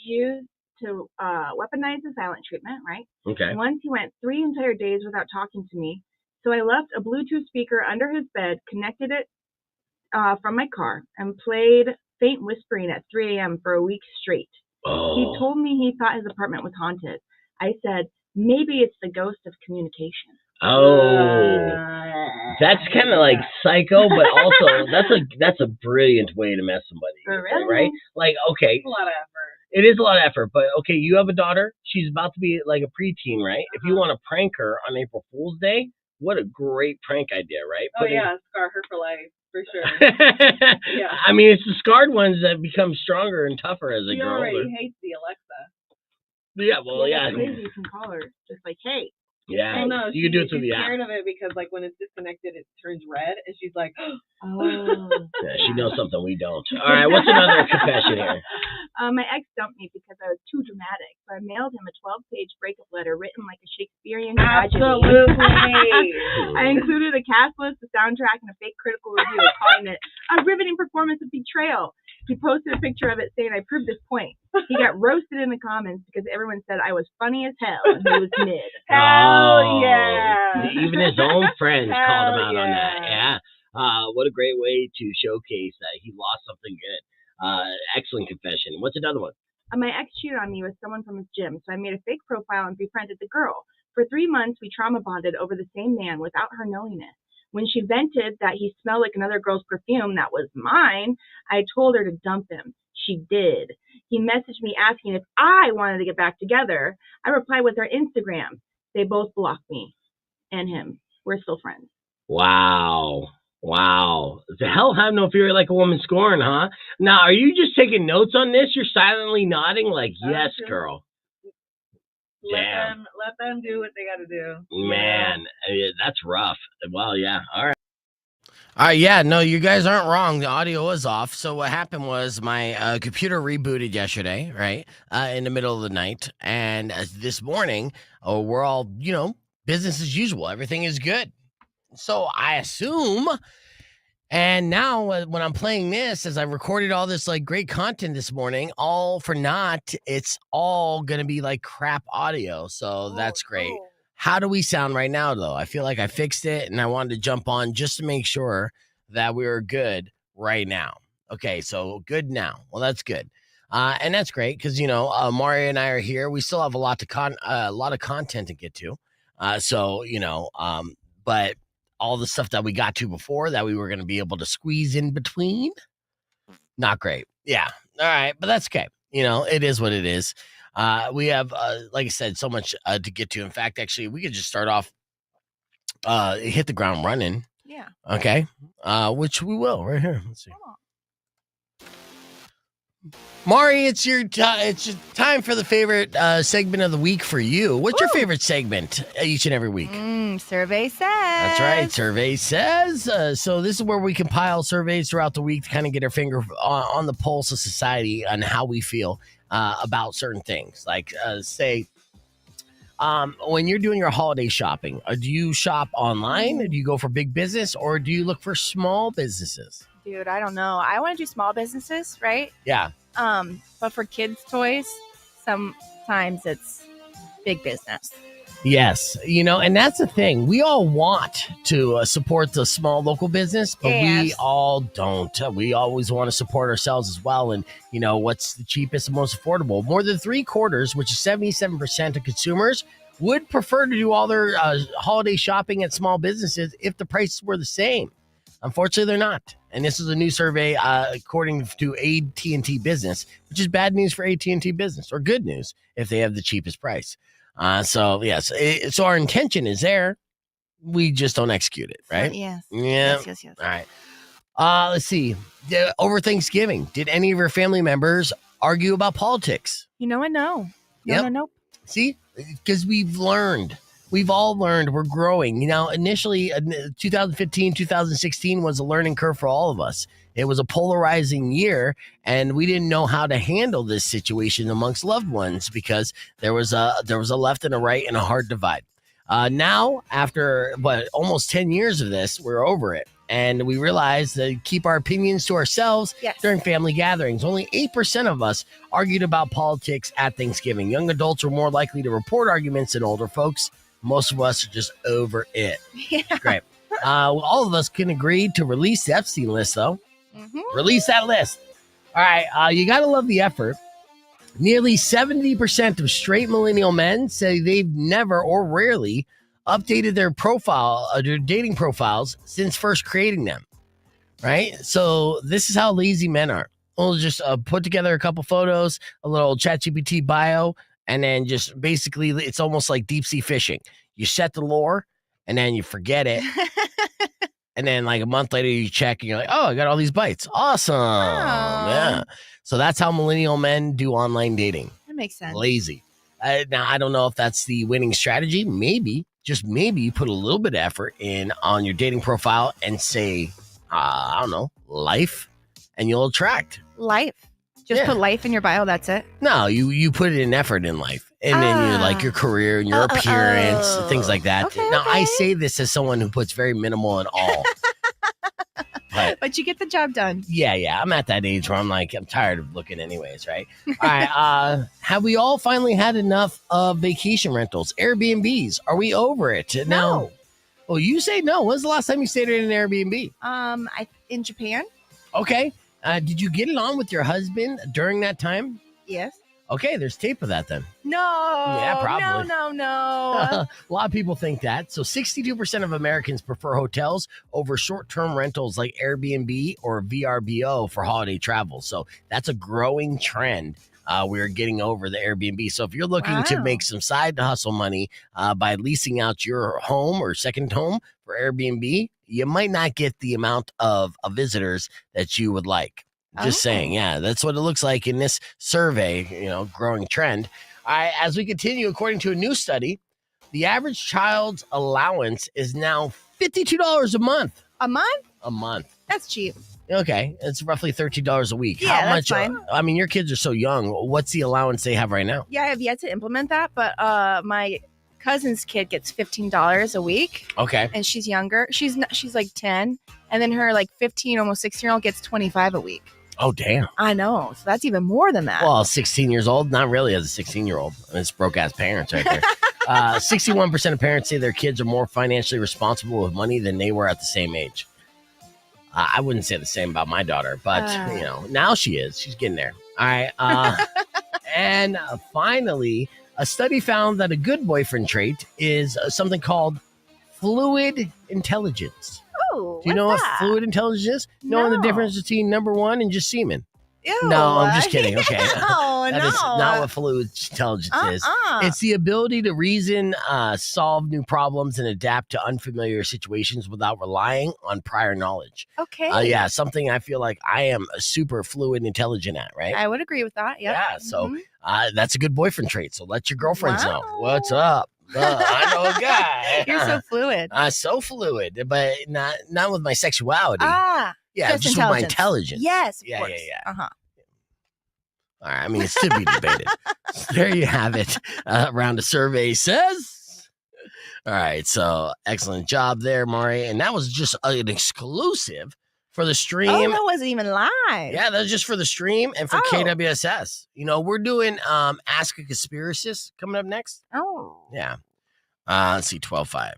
used to weaponize the silent treatment, right? Okay. Once he went 3 entire days without talking to me, so I left a Bluetooth speaker under his bed, connected it from my car, and played faint whispering at 3 a.m. for a week straight. Oh. He told me he thought his apartment was haunted. I said, maybe it's the ghost of communication. Oh, that's kind of like psycho, but also that's a brilliant way to mess somebody, Really? right? Like, okay, It's a lot of effort. it is a lot of effort, but okay, you have a daughter. She's about to be like a preteen, right? If you want to prank her on April Fool's Day, what a great prank idea, right? Oh, yeah, scar her for life, for sure. Yeah. I mean, it's the scarred ones that become stronger and tougher as they grow older. She already hates the Alexa. Yeah, well, yeah. Maybe you can call her, just like, hey. Yeah, Oh, no, you can do it through the app. She's scared of it because, like, when it's disconnected, it turns red, and she's like, oh. Yeah, she knows something we don't. All right, what's another confession here? My ex dumped me because I was too dramatic, so I mailed him a 12-page breakup letter written like a Shakespearean tragedy. Absolutely. I included a cast list, a soundtrack, and a fake critical review, calling it a riveting performance of betrayal. He posted a picture of it saying, I proved this point. He got roasted in the comments because everyone said I was funny as hell and he was mid. Hell yeah. Even his own friends called him out on that. Yeah. What a great way to showcase that he lost something good. Excellent confession. What's another one? My ex cheated on me with someone from his gym, so I made a fake profile and befriended the girl. For 3 months, we trauma bonded over the same man without her knowing it. When she vented that he smelled like another girl's perfume that was mine, I told her to dump him. She did. He messaged me asking if I wanted to get back together. I replied with our Instagram. They both blocked me and him. We're still friends. Wow. The hell have no fear like a woman scorn, huh? Now, are you just taking notes on this? You're silently nodding like, yes, girl. Damn. Let them do what they got to do. Man, that's rough. Well, yeah. All right. Yeah, no, you guys aren't wrong. The audio was off. So what happened was my computer rebooted yesterday, right, in the middle of the night. And this morning, we're all, business as usual. Everything is good. So I assume, and now when I'm playing this, as I recorded all this like great content this morning, all for naught, it's all going to be like crap audio. So that's great. Oh. How do we sound right now, though? I feel like I fixed it, and I wanted to jump on just to make sure that we were good right now. Okay, so good now. Well, that's good. And that's great because, Mario and I are here. We still have a lot of content to get to. But all the stuff that we got to before that we were going to be able to squeeze in between, not great. Yeah. All right. But that's okay. It is what it is. We have, like I said, so much to get to. In fact, actually, we could just start off, hit the ground running. Yeah. Okay. Which we will right here. Let's see. Mari, it's your time for the favorite segment of the week for you. What's your favorite segment each and every week? Survey says. That's right. Survey says. So this is where we compile surveys throughout the week to kind of get our finger on the pulse of society and how we feel about certain things. Like, say, when you're doing your holiday shopping, do you shop online? Do you go for big business, or do you look for small businesses? Dude, I don't know. I want to do small businesses, right? Yeah. But for kids' toys, sometimes it's big business. Yes. And that's the thing. We all want to support the small local business, but we all don't. We always want to support ourselves as well. And, what's the cheapest and most affordable? More than 3/4, which is 77% of consumers, would prefer to do all their holiday shopping at small businesses if the prices were the same. Unfortunately, they're not. And this is a new survey according to AT&T Business, which is bad news for AT&T Business, or good news if they have the cheapest price. So our intention is there. We just don't execute it, right? Yes. Yeah. Yes. All right. Let's see. Over Thanksgiving, did any of your family members argue about politics? No. No. See, because we've learned. We've all learned. We're growing. Initially, 2015, 2016 was a learning curve for all of us. It was a polarizing year, and we didn't know how to handle this situation amongst loved ones because there was a left and a right and a hard divide. Now, after almost 10 years of this, we're over it. And we realized that keep our opinions to ourselves Yes. during family gatherings. Only 8% of us argued about politics at Thanksgiving. Young adults were more likely to report arguments than older folks. Most of us are just over it. Yeah. Great. All of us can agree to release the Epstein list, though. Mhm. Release that list. All right. You got to love the effort. Nearly 70% of straight millennial men say they've never or rarely updated their their dating profiles since first creating them. Right? So this is how lazy men are. We'll just put together a couple photos, a little ChatGPT bio, and then just basically it's almost like deep sea fishing. You set the lure, and then you forget it. And then like a month later, you check and you're like, oh, I got all these bites. Awesome. Yeah. So that's how millennial men do online dating. That makes sense. Lazy. Now, I don't know if that's the winning strategy. Maybe, just maybe you put a little bit of effort in on your dating profile and say, I don't know, life, and you'll attract. Life. Just put life in your bio. That's it. No, you put in effort in life. And then you like your career and your appearance, things like that. Okay, now, okay. I say this as someone who puts very minimal in all. But you get the job done. Yeah. I'm at that age where I'm like, I'm tired of looking anyways, right? All right. Have we all finally had enough of vacation rentals, Airbnbs? Are we over it? No. Well, you say no. When's the last time you stayed in an Airbnb? In Japan? Okay. Did you get it on with your husband during that time? Yes. Okay, there's tape of that then. No. Yeah, probably. No. A lot of people think that. So 62% of Americans prefer hotels over short-term rentals like Airbnb or VRBO for holiday travel. So that's a growing trend. We're getting over the Airbnb. So if you're looking to make some side hustle money by leasing out your home or second home for Airbnb, you might not get the amount of visitors that you would like. Just saying. Yeah, that's what it looks like in this survey, growing trend. All right, as we continue, according to a new study, the average child's allowance is now $52 a month. A month? A month. That's cheap. Okay, it's roughly $13 a week. Yeah, How that's much? fine. I mean, your kids are so young. What's the allowance they have right now? Yeah, I have yet to implement that, but my cousin's kid gets $15 a week. Okay. And she's younger. She's like 10, and then her like 15, almost 16-year-old gets $25 a week. Oh, damn. I know. So that's even more than that. Well, 16 years old, not really as a 16-year-old. It's broke-ass parents right there. 61% of parents say their kids are more financially responsible with money than they were at the same age. I wouldn't say the same about my daughter, but, now she is. She's getting there. All right. And finally, a study found that a good boyfriend trait is something called fluid intelligence. Oh, Do you know what's what that? fluid intelligence is? Knowing the difference between number one and just semen. Ew. No, I'm just kidding. Okay. No, That is not what fluid intelligence is. It's the ability to reason, solve new problems, and adapt to unfamiliar situations without relying on prior knowledge. Okay. Yeah, something I feel like I am super fluid intelligent at, right? I would agree with that. Yep. Yeah, so Mhm. that's a good boyfriend trait. So let your girlfriends know. Wow. What's up? I know a guy. You're so fluid. So fluid, but not with my sexuality. Yeah, just with my intelligence. Yes. Of Yeah. course. Uh-huh. All right, I mean, it's to be debated. So there you have it. Round of survey says. All right, so excellent job there, Mari. And that was just an exclusive for the stream. Oh, that wasn't even live. Yeah, that's just for the stream and for KWSS. We're doing Ask A Conspiracist coming up next. Oh. Yeah. Let's see, 12.5.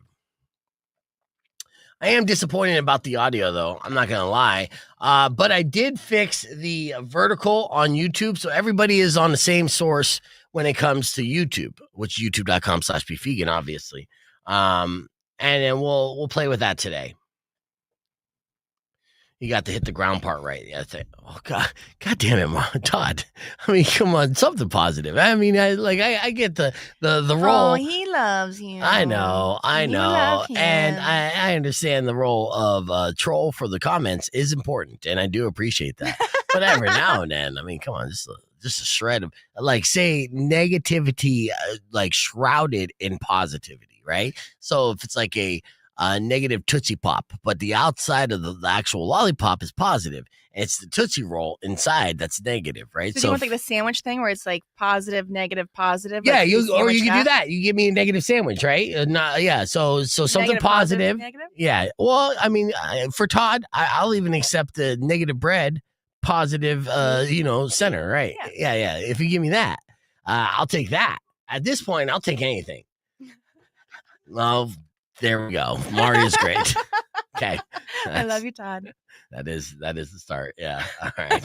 I am disappointed about the audio, though. I'm not going to lie. But I did fix the vertical on YouTube. So everybody is on the same source when it comes to YouTube, which is youtube.com/bfegan, obviously. And then we'll play with that today. You got to hit the ground part right. Yeah, oh God damn it, Mom, Todd. I mean, come on, something positive. I mean, I get the role. Oh, he loves you. I know, You love him. and I understand the role of troll for the comments is important, and I do appreciate that. But every now and then, I mean, come on, just a shred of say negativity, shrouded in positivity, right? So if it's like a negative Tootsie Pop, but the outside of the actual lollipop is positive. It's the Tootsie Roll inside that's negative, right? So do you want like the sandwich thing where it's like positive, negative, positive? Yeah, like you can do that. You give me a negative sandwich, right? So something Negative, positive. negative? Yeah. Well, I mean, for Todd, I'll even accept the negative bread, positive, center, right? Yeah. If you give me that, I'll take that. At this point, I'll take anything. Well, there we go. Mario's great. Okay. I love you, Todd. That is the start. Yeah. All right.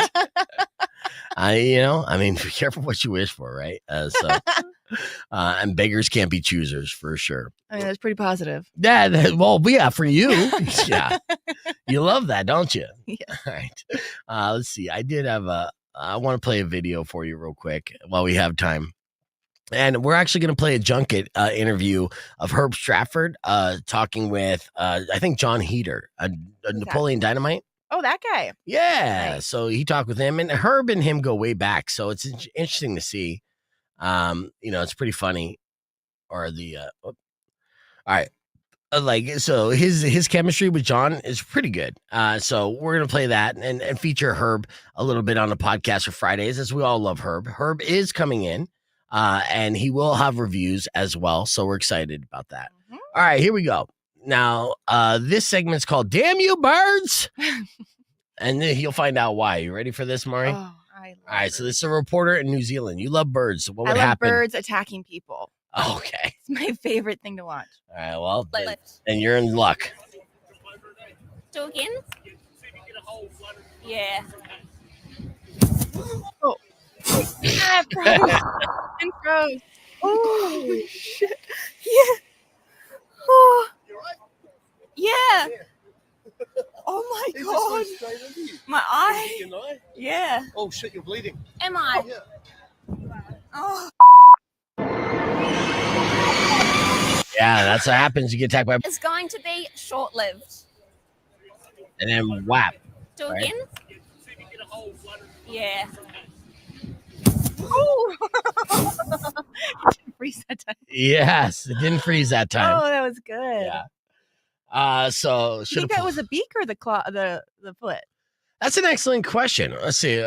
Be careful what you wish for, right? And beggars can't be choosers for sure. I mean, that's pretty positive. Yeah, for you. Yeah. You love that, don't you? Yeah. All right. Let's see. I want to play a video for you real quick while we have time. And we're actually going to play a junket interview of Herb Stratford talking with, I think, John Heater, a Napoleon Dynamite. Oh, that guy. Yeah. Nice. So he talked with him, and Herb and him go way back. So it's interesting to see. It's pretty funny. Or all right. So his chemistry with John is pretty good. So we're going to play that and feature Herb a little bit on the podcast for Fridays, as we all love Herb. Herb is coming in. And he will have reviews as well. So we're excited about that. Mm-hmm. All right, here we go. Now, this segment's called Damn You Birds. And then you'll find out why. You ready for this, Mari? Oh, all right, so this is a reporter in New Zealand. You love birds. So what would happen? I love birds attacking people. Okay. It's my favorite thing to watch. All right, well, then you're in luck. Do again? Yeah. Oh. Yeah, froze. Oh, shit. Yeah. Oh. Yeah. Oh my God. My eye. Yeah. Oh shit, you're bleeding. Am I? Yeah. Oh. Yeah, that's what happens. You get attacked by. It's going to be short-lived. And then whap. Do right? again? Yeah. Oh. It didn't freeze that time. Yes, it didn't freeze that time. Oh, that was good. Yeah. So you think that was a beak or the claw, the foot? That's an excellent question. Let's see.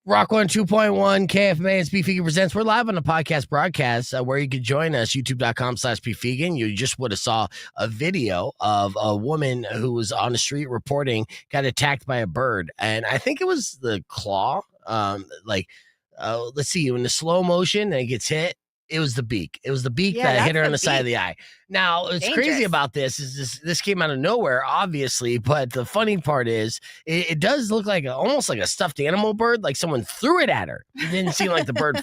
Rock 102.1 KFMA and Speed Fegan presents. We're live on the podcast broadcast where you can join us, youtube.com/PFegan. You just would have saw a video of a woman who was on the street reporting got attacked by a bird. And I think it was the claw. Let's see, in the slow motion and it gets hit. It was the beak. It was the beak that hit her on the side of the eye. Now, what's crazy about this is this came out of nowhere, obviously, but the funny part is it does look like almost like a stuffed animal bird, like someone threw it at her. It didn't seem like the bird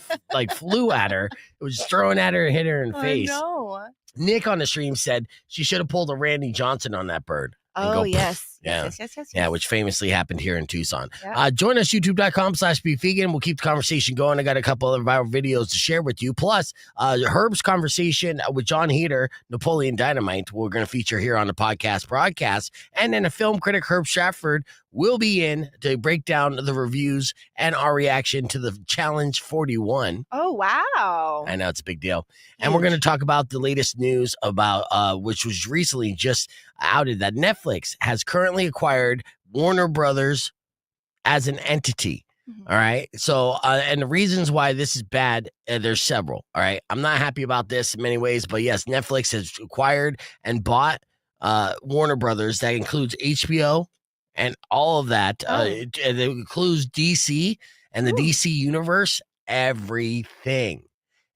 flew at her. It was just throwing at her and hit her in the face. No. Nick on the stream said she should have pulled a Randy Johnson on that bird. Oh, yes. Yeah. Yes. Yeah, which famously happened here in Tucson. Yeah. Join us, youtube.com/BeFegan. We'll keep the conversation going. I got a couple other viral videos to share with you. Plus, Herb's conversation with John Heater, Napoleon Dynamite, we're going to feature here on the podcast broadcast. And then a film critic, Herb Stratford, will be in to break down the reviews and our reaction to the Challenge 41. Oh, wow. I know, it's a big deal. And we're going to talk about the latest news about, which was recently just outed, that Netflix has currently acquired Warner Brothers as an entity. Mm-hmm. All right. So, and the reasons why this is bad, there's several. All right. I'm not happy about this in many ways, but yes, Netflix has acquired and bought Warner Brothers. That includes HBO and all of that. It includes DC and the DC universe, everything.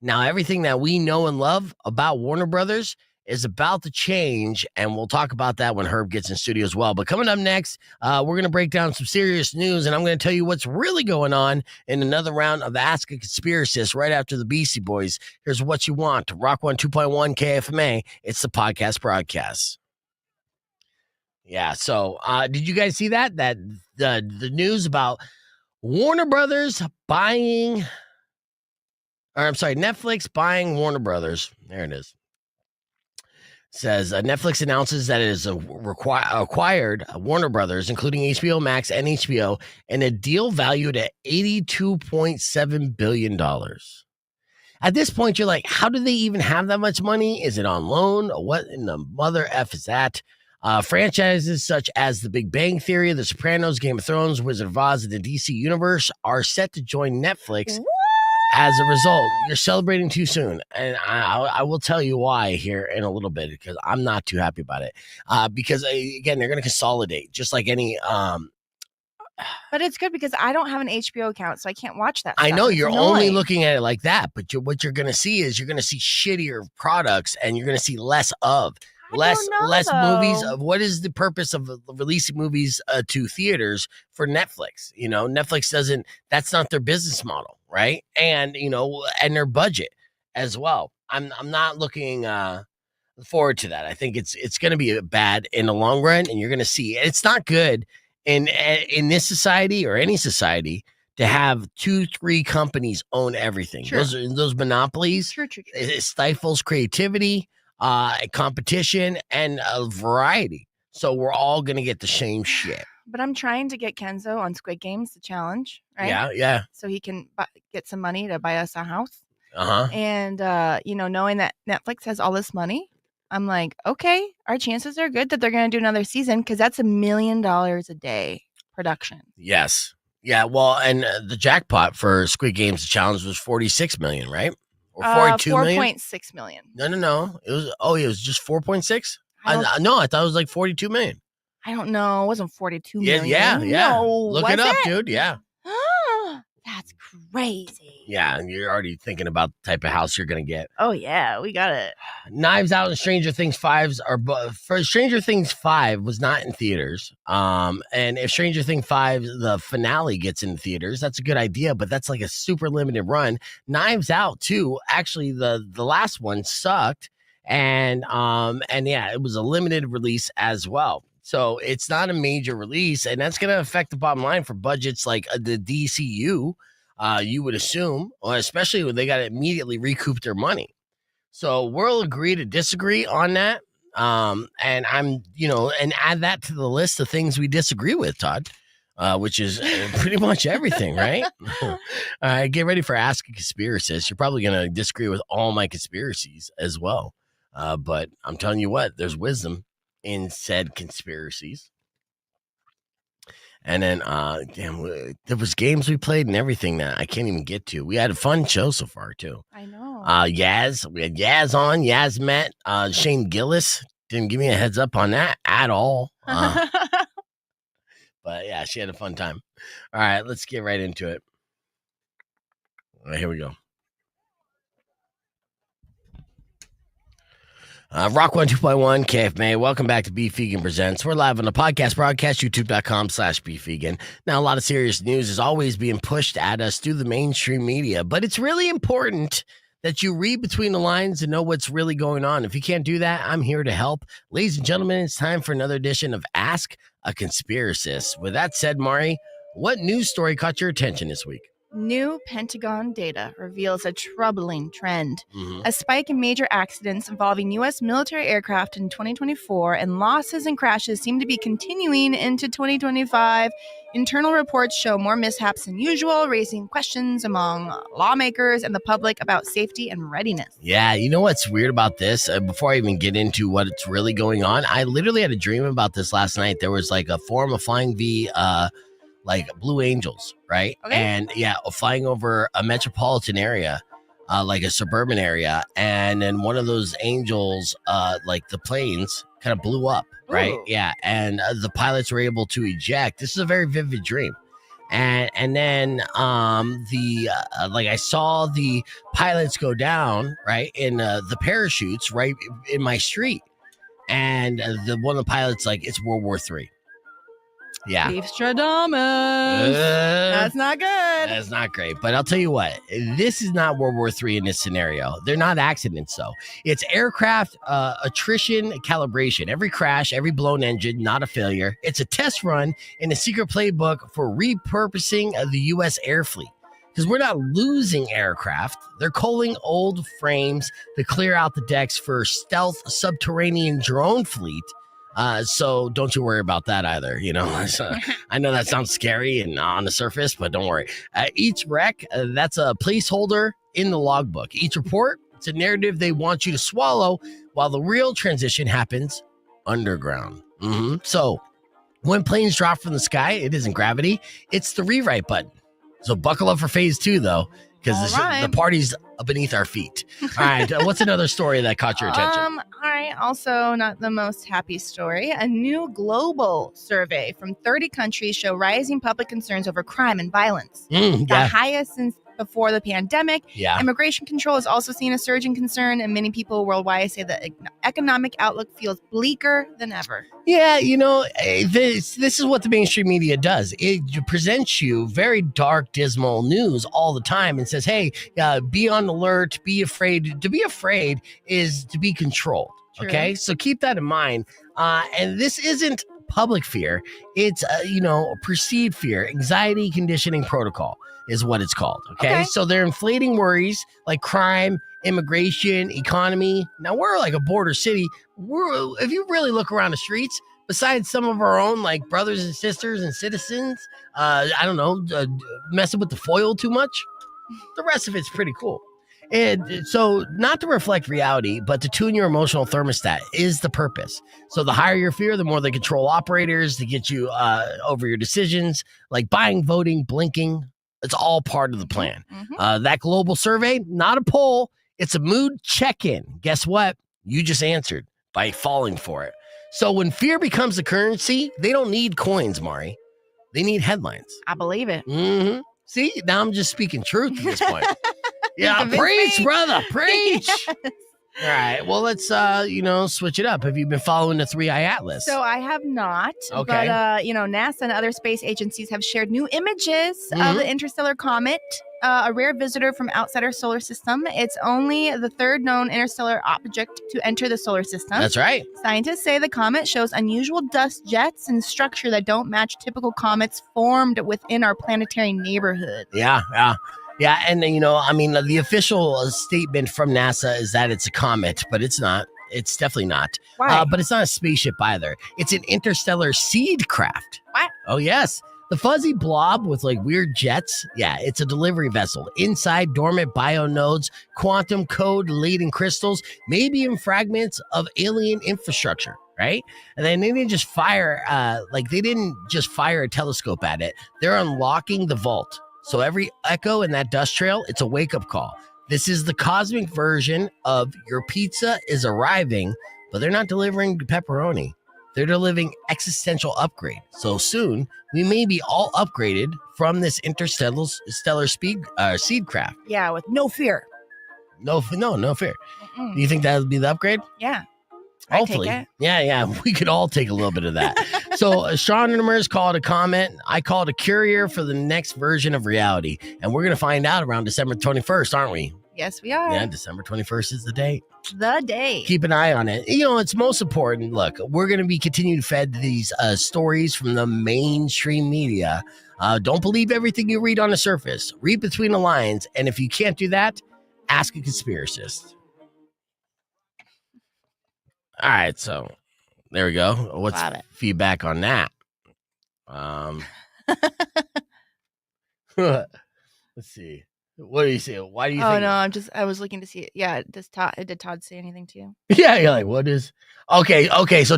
Now, everything that we know and love about Warner Brothers is about to change, and we'll talk about that when Herb gets in studio as well. But coming up next, we're going to break down some serious news, and I'm going to tell you what's really going on in another round of Ask A Conspiracist right after the Beastie Boys. Here's what you want. Rock 102.1 KFMA. It's the podcast broadcast. Yeah, so did you guys see that? That the news about Warner Brothers buying... Netflix buying Warner Brothers. There it is. Says Netflix announces that it has acquired Warner Brothers, including HBO Max and HBO, in a deal valued at $82.7 billion. At this point, you're like, how do they even have that much money? Is it on loan? What in the mother F is that? Franchises such as The Big Bang Theory, The Sopranos, Game of Thrones, Wizard of Oz, and the DC Universe are set to join Netflix. As a result, you're celebrating too soon. And I will tell you why here in a little bit, because I'm not too happy about it. Because, again, they're going to consolidate, just like any... But it's good because I don't have an HBO account, so I can't watch that I stuff. know It's you're annoying. only looking at it like that, but what you're going to see is you're going to see shittier products, and you're going to see less of. Less movies. What is the purpose of releasing movies to theaters for Netflix? You know, Netflix doesn't. That's not their business model, right? And and their budget as well. I'm not looking forward to that. I think it's going to be bad in the long run, and you're going to see it's not good in this society or any society to have 2-3 companies own everything. Sure. Those monopolies. True. It stifles creativity. Competition and a variety. So we're all gonna get the same shit. But I'm trying to get Kenzo on Squid Games, the challenge, right? Yeah. So he can get some money to buy us a house. Uh-huh. And, knowing that Netflix has all this money, I'm like, okay, our chances are good that they're going to do another season because that's $1 million a day production. Yes. Yeah. Well, and the jackpot for Squid Games the challenge was 46 million, right? Or 42 million? 4.6 million. No. It was just 4.6? No, I thought it was like 42 million. I don't know. It wasn't 42 million. Yeah. No, Look it up, dude. Yeah. That's crazy. Yeah, and you're already thinking about the type of house you're going to get. Oh, yeah. We got it. Knives Out and Stranger Things 5s are for Stranger Things 5 was not in theaters. And if Stranger Things 5 the finale gets in theaters, that's a good idea, but that's like a super limited run. Knives Out too, actually the last one sucked, and yeah, it was a limited release as well. So it's not a major release, and that's going to affect the bottom line for budgets like the DCU. You would assume, especially when they got to immediately recoup their money. So we'll agree to disagree on that. And I'm, and add that to the list of things we disagree with, Todd, which is pretty much everything, right? All right, get ready for Ask A Conspiracist. You're probably going to disagree with all my conspiracies as well. But I'm telling you what, there's wisdom in said conspiracies. And then, there was games we played and everything that I can't even get to. We had a fun show so far, too. I know. Yas, we had Yas on. Yas met Shane Gillis. Didn't give me a heads up on that at all. But yeah, she had a fun time. All right, let's get right into it. All right, here we go. Rock 102.1 KFMA. Welcome back to Beef Vegan Presents. We're live on the podcast broadcast, youtube.com/Beef Vegan. Now, a lot of serious news is always being pushed at us through the mainstream media, but it's really important that you read between the lines and know what's really going on. If you can't do that, I'm here to help. Ladies and gentlemen, it's time for another edition of Ask A Conspiracist. With that said, Mari, what news story caught your attention this week? New Pentagon data reveals a troubling trend. Mm-hmm. A spike in major accidents involving U.S. military aircraft in 2024 and losses and crashes seem to be continuing into 2025. Internal reports show more mishaps than usual, raising questions among lawmakers and the public about safety and readiness. Yeah, you know what's weird about this? Before I even get into what's really going on, I literally had a dream about this last night. There was like a form of flying V, like Blue Angels, right? Okay. And yeah, flying over a metropolitan area, like a suburban area, and then one of those angels, like the planes, kind of blew up, right? Ooh. Yeah, and the pilots were able to eject. This is a very vivid dream, and then like I saw the pilots go down, right, in the parachutes right in my street, and the one of the pilots like it's World War III. Yeah. Beef Stradamus. That's not good. That's not great. But I'll tell you what, this is not World War III in this scenario. They're not accidents, though. It's aircraft attrition calibration. Every crash, every blown engine, not a failure. It's a test run in a secret playbook for repurposing the U.S. air fleet. Because we're not losing aircraft. They're culling old frames to clear out the decks for stealth subterranean drone fleet. So don't you worry about that either. I know that sounds scary and on the surface, but don't worry. Each wreck, that's a placeholder in the logbook. Each report, it's a narrative they want you to swallow, while the real transition happens underground. So when planes drop from the sky, it isn't gravity, it's the rewrite button. So buckle up for phase 2, though, because the party's beneath our feet. All right, what's another story that caught your attention? All right, also not the most happy story. A new global survey from 30 countries show rising public concerns over crime and violence. The highest since before the pandemic. Immigration control is also seeing a surge in concern, and many people worldwide say the economic outlook feels bleaker than ever. Yeah, this is what the mainstream media does. It presents you very dark, dismal news all the time and says, hey, be on alert, be afraid. To be afraid is to be controlled. True. Okay, so keep that in mind. And this isn't public fear. It's, perceived fear. Anxiety conditioning protocol is what it's called. Okay, so they're inflating worries like crime, immigration, economy. Now, we're like a border city. If you really look around the streets, besides some of our own like brothers and sisters and citizens, messing with the foil too much, the rest of it's pretty cool. And so not to reflect reality, but to tune your emotional thermostat is the purpose. So the higher your fear, the more they control operators to get you over your decisions, like buying, voting, blinking. It's all part of the plan. That global survey, not a poll, it's a mood check-in. Guess what? You just answered by falling for it. So when fear becomes the currency, they don't need coins, Mari. They need headlines. I believe it. See, now I'm just speaking truth at this point. Yeah, preach, brother, preach. Yes. All right, well, let's, switch it up. Have you been following the 3-Eye Atlas? So I have not. Okay. But, NASA and other space agencies have shared new images of the interstellar comet, a rare visitor from outside our solar system. It's only the third known interstellar object to enter the solar system. That's right. Scientists say the comet shows unusual dust jets and structure that don't match typical comets formed within our planetary neighborhood. Yeah, and the official statement from NASA is that it's a comet, but it's not. It's definitely not. Why? But it's not a spaceship either. It's an interstellar seed craft. What? Oh, yes. The fuzzy blob with like weird jets. Yeah, it's a delivery vessel. Inside, dormant bionodes, quantum code laden crystals, maybe even fragments of alien infrastructure. Right? And then they didn't just fire, a telescope at it. They're unlocking the vault. So every echo in that dust trail, it's a wake-up call. This is the cosmic version of your pizza is arriving, but they're not delivering pepperoni. They're delivering existential upgrade. So soon, we may be all upgraded from this interstellar seed craft. Yeah, with no fear. No fear. Do you think that would be the upgrade? Yeah. Hopefully. Yeah. We could all take a little bit of that. So astronomers call it a comet. I call it a courier for the next version of reality. And we're going to find out around December 21st, aren't we? Yes, we are. Yeah, December 21st is the date. The day. Keep an eye on it. It's most important. Look, we're going to be continuing fed these stories from the mainstream media. Don't believe everything you read on the surface. Read between the lines. And if you can't do that, ask a conspiracist. All right, so there we go. What's feedback on that? Let's see. What do you say? Why do you think? Oh, no, I was looking to see it. Yeah, did Todd say anything to you? Yeah, you're like, what is? Okay, so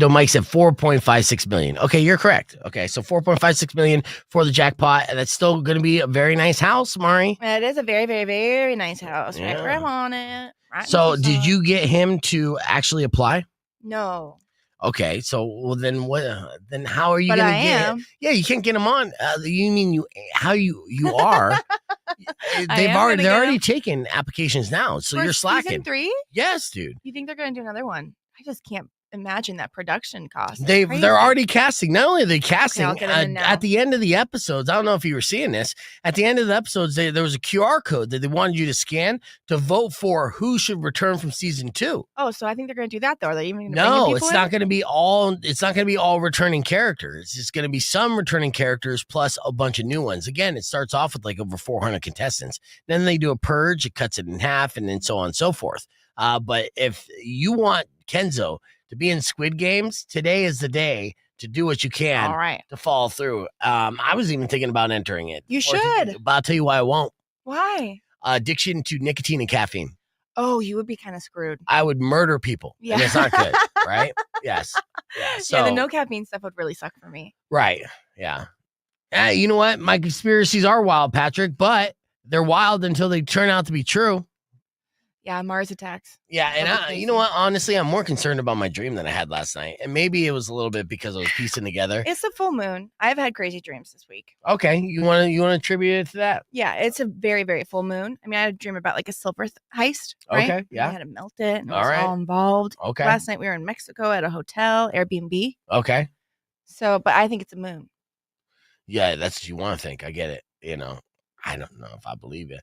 Mike said 4.56 million. Okay, you're correct. Okay, so 4.56 million for the jackpot, and that's still going to be a very nice house, Mari. It is a very, very, very nice house. Yeah. Right where I want it. Right. So did you get him to actually apply? No. Okay, so then what? Then how are you going to get? Am. Yeah, you can't get him on. You mean you are? They're already taking applications now, so for you're slacking. Season 3? Yes, dude. You think they're going to do another one? I just can't imagine that production cost. They're already casting. Not only are they casting, okay, at the end of the episodes, I don't know if you were seeing this, at the end of the episodes, there was a QR code that they wanted you to scan to vote for who should return from season 2. Oh, so I think they're going to do that, though. Are they even going to No, it's not going to be all. It's not going to be all returning characters. It's going to be some returning characters plus a bunch of new ones. Again, it starts off with like over 400 contestants. Then they do a purge. It cuts it in half, and then so on and so forth. But if you want Kenzo to be in Squid Games, today is the day to do what you can to follow through. I was even thinking about entering it. You should. But I'll tell you why I won't. Why? addiction to nicotine and caffeine. Oh, you would be kind of screwed. I would murder people. Yeah. And it's not good, right? Yes. Yeah. So, Yeah, the no caffeine stuff would really suck for me. right. Yeah. You know what? My conspiracies are wild, Patrick, but they're wild until they turn out to be true. Yeah, Mars attacks. Yeah, and you know what? Honestly, I'm more concerned about my dream than I had last night, and maybe it was a little bit because I was piecing together. It's a full moon. I've had crazy dreams this week. Okay, you want to attribute it to that? Yeah, it's a very, very full moon. I mean, I had a dream about like a silver heist. Right? Okay, yeah. I had to melt it, and it All was right. all involved. Okay. Last night we were in Mexico at a hotel, Airbnb. Okay. So, but I think it's a moon. Yeah, that's what you want to think. I get it. You know, I don't know if I believe it.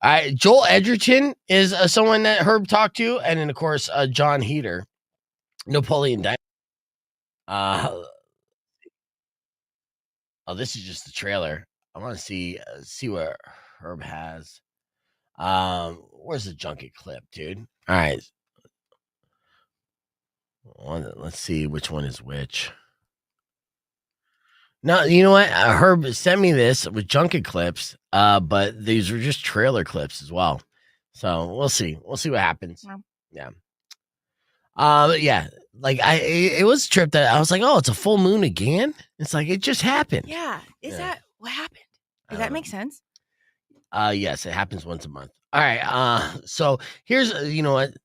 All right, Joel Edgerton is someone that Herb talked to, and then of course John Heater, Napoleon Dynamite. Oh, this is just the trailer. I want to see what Herb has. Where's the junket clip, dude? All right, let's see which one is which. No, you know what? Herb sent me this with junket clips, but these were just trailer clips as well. So we'll see. We'll see what happens. Yeah. Yeah. Like it was a trip that I was like, oh, it's a full moon again. It's like it just happened. Yeah. Is that what happened? Does that make sense? Yes, it happens once a month. All right. So here's you know what.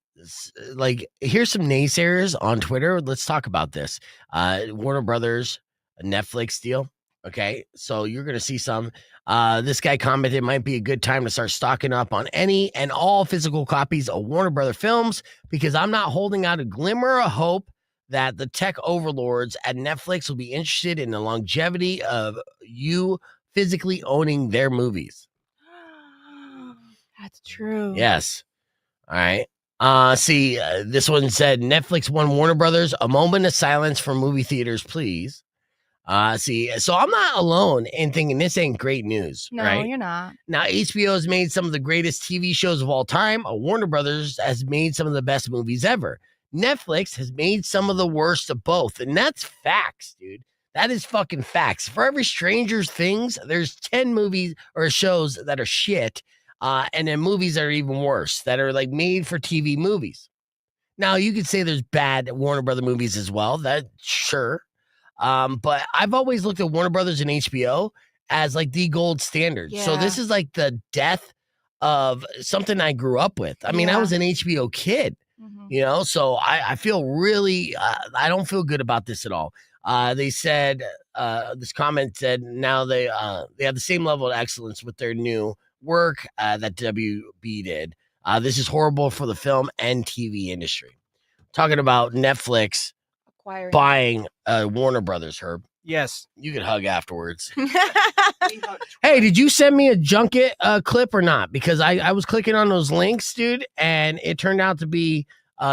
Like here's some naysayers on Twitter. Let's talk about this. Warner Brothers. A Netflix deal. Okay. So you're going to see some. This guy commented it might be a good time to start stocking up on any and all physical copies of Warner Brother films because I'm not holding out a glimmer of hope that the tech overlords at Netflix will be interested in the longevity of you physically owning their movies. That's true. Yes. All right. See, this one said Netflix won Warner Brothers a moment of silence for movie theaters, please. See, so I'm not alone in thinking this ain't great news. No, right? You're not. Now, HBO has made some of the greatest TV shows of all time. Warner Brothers has made some of the best movies ever. Netflix has made some of the worst of both. And that's facts, dude. That is fucking facts. For every Stranger Things, there's 10 movies or shows that are shit. And then movies that are even worse that are like made for TV movies. Now, you could say there's bad Warner Brother movies as well. That sure. But I've always looked at Warner Brothers and HBO as like the gold standard. Yeah. So this is like the death of something I grew up with. I mean, I was an HBO kid, you know, so I feel really, I don't feel good about this at all. They said, this comment said now they have the same level of excellence with their new work that WB did. This is horrible for the film and TV industry. Talking about Netflix buying Warner Brothers, Herb. Yes. You could hug afterwards. Hey, did you send me a junket clip or not? Because I was clicking on those links, dude, and it turned out to be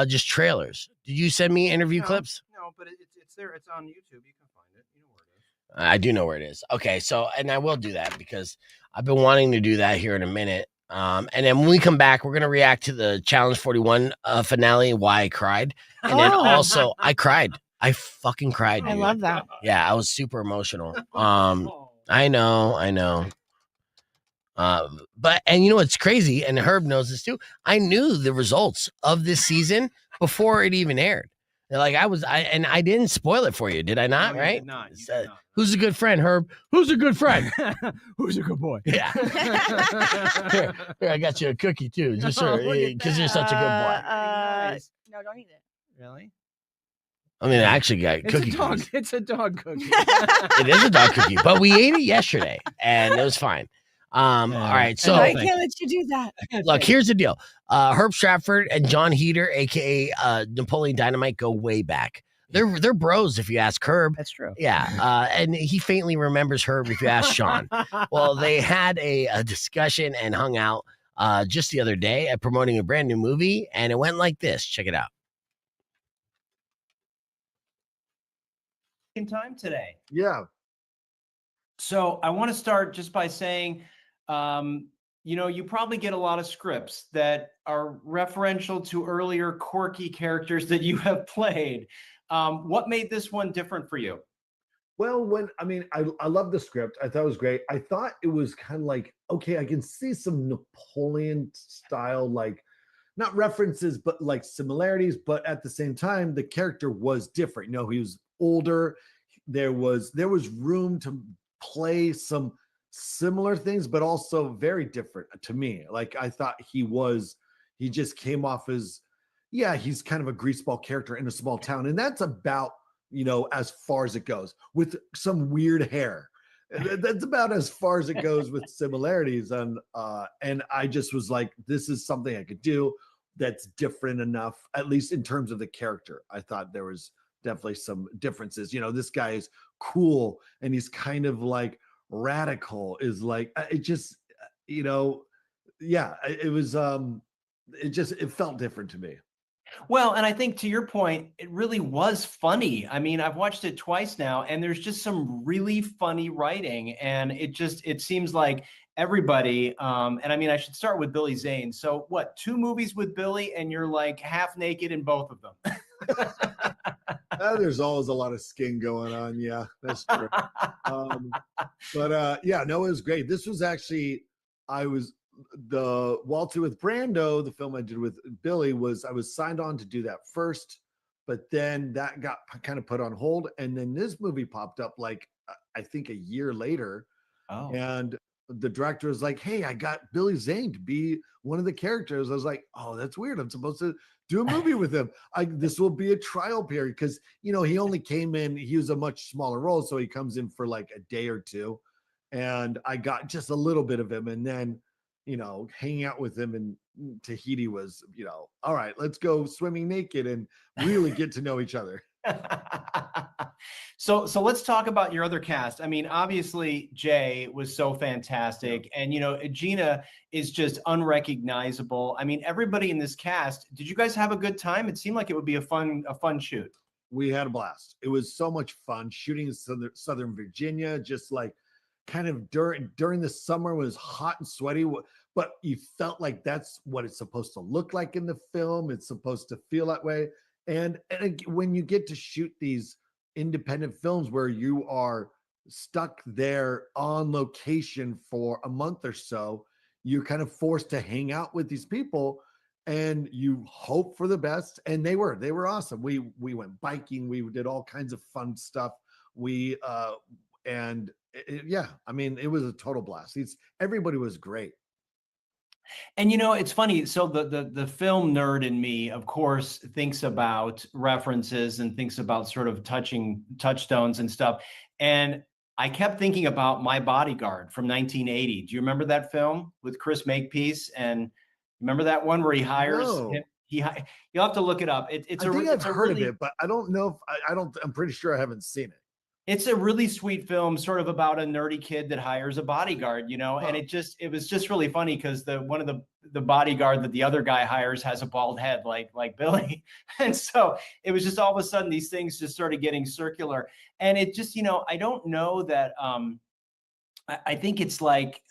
just trailers. Did you send me interview clips? No, but it's there. It's on YouTube. You can find it. You know where it is. I do know where it is. Okay, so, and I will do that because I've been wanting to do that here in a minute. And then when we come back, we're going to react to the Challenge 41 finale, why I cried. And then also, I cried. I fucking cried. I dude. love that. Yeah, I was super emotional. I know. But, and you know what's crazy, and Herb knows this too, I knew the results of this season before it even aired. Like I didn't spoil it for you, did I not? No, right? you did not. You did not. Who's a good friend, Herb? Who's a good friend? Who's a good boy? Yeah. Here, I got you a cookie too, just because you're such a good boy. Nice. No, don't eat it. Really? I mean, I actually got It's cookie. a dog. cookies. It's a dog cookie. It is a dog cookie, but we ate it yesterday and it was fine. All right, so I can't let you do that. look, here's the deal. Herb Stratford and John Heater, aka Napoleon Dynamite, go way back. They're bros if you ask Herb. That's true. Yeah, and he faintly remembers Herb if you ask Sean. Well, they had a discussion and hung out just the other day at promoting a brand new movie, and it went like this. Check it out. In time today. Yeah. So I want to start just by saying, you probably get a lot of scripts that are referential to earlier quirky characters that you have played. What made this one different for you? Well, I love the script. I thought it was great. I thought it was kind of like, okay, I can see some Napoleon style, like not references, but like similarities. But at the same time, the character was different. He was older. There was room to play some similar things, but also very different to me. Like I thought he just came off as, yeah, he's kind of a greaseball character in a small town, and that's about as far as it goes with some weird hair. That's about as far as it goes with similarities. And I just was like, this is something I could do that's different enough, at least in terms of the character. I thought there was definitely some differences. This guy is cool and he's kind of like radical, is like, it just, yeah, it felt different to me. Well, and I think to your point, it really was funny. I mean, I've watched it twice now, and there's just some really funny writing, and it seems like everybody, and I mean, I should start with Billy Zane. So what, 2 movies with Billy, and you're like half naked in both of them? There's always a lot of skin going on. Yeah, that's true. Yeah, no, it was great. This was actually, the Walter with Brando, the film I did with Billy, I was signed on to do that first, but then that got kind of put on hold. And then this movie popped up like, I think a year later. Oh. And the director was like, hey, I got Billy Zane to be one of the characters. I was like, oh, that's weird. I'm supposed to do a movie with him. This will be a trial period because, he only came in, he was a much smaller role. So he comes in for like a day or two. And I got just a little bit of him. And then, hanging out with him in Tahiti was, all right, let's go swimming naked and really get to know each other. So let's talk about your other cast. I mean, obviously Jay was so fantastic, and Gina is just unrecognizable. I mean, everybody in this cast. Did you guys have a good time? It seemed like it would be a fun shoot. We had a blast. It was so much fun shooting in Southern Virginia, just like kind of during the summer. It was hot and sweaty, but you felt like that's what it's supposed to look like in the film. It's supposed to feel that way. And when you get to shoot these independent films where you are stuck there on location for a month or so, you're kind of forced to hang out with these people and you hope for the best. And they were awesome. We went biking. We did all kinds of fun stuff. Yeah, I mean, it was a total blast. Everybody was great. And it's funny. So the film nerd in me, of course, thinks about references and thinks about sort of touchstones and stuff. And I kept thinking about My Bodyguard from 1980. Do you remember that film with Chris Makepeace? And remember that one where he hires him? You'll have to look it up. I've heard of it, but I don't know if I'm pretty sure I haven't seen it. It's a really sweet film, sort of about a nerdy kid that hires a bodyguard, and it was just really funny because one of the bodyguard that the other guy hires has a bald head like Billy. And so it was just all of a sudden these things just started getting circular. And it just, I don't know that, I think it's like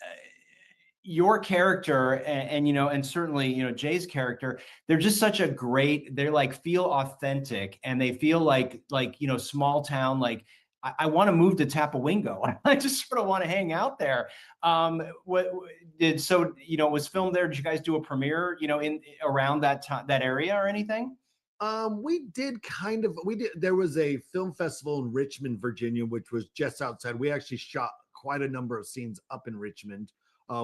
your character and certainly, Jay's character, they're just such they're like feel authentic and they feel like, small town, like, I want to move to Tapawingo. I just sort of want to hang out there. Was filmed there? Did you guys do a premiere, in around that area or anything? We did. There was a film festival in Richmond, Virginia, which was just outside. We actually shot quite a number of scenes up in Richmond.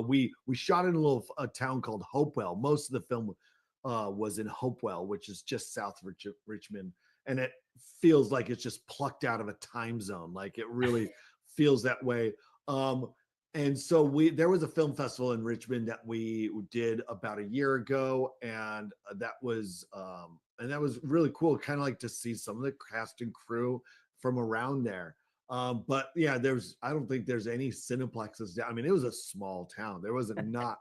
We shot in a town called Hopewell. Most of the film was in Hopewell, which is just south of Richmond. And it feels like it's just plucked out of a time zone. Like it really feels that way. And so there was a film festival in Richmond that we did about a year ago. And that was really cool. Kind of like to see some of the cast and crew from around there. But yeah, I don't think there's any cineplexes. I mean, it was a small town. There wasn't not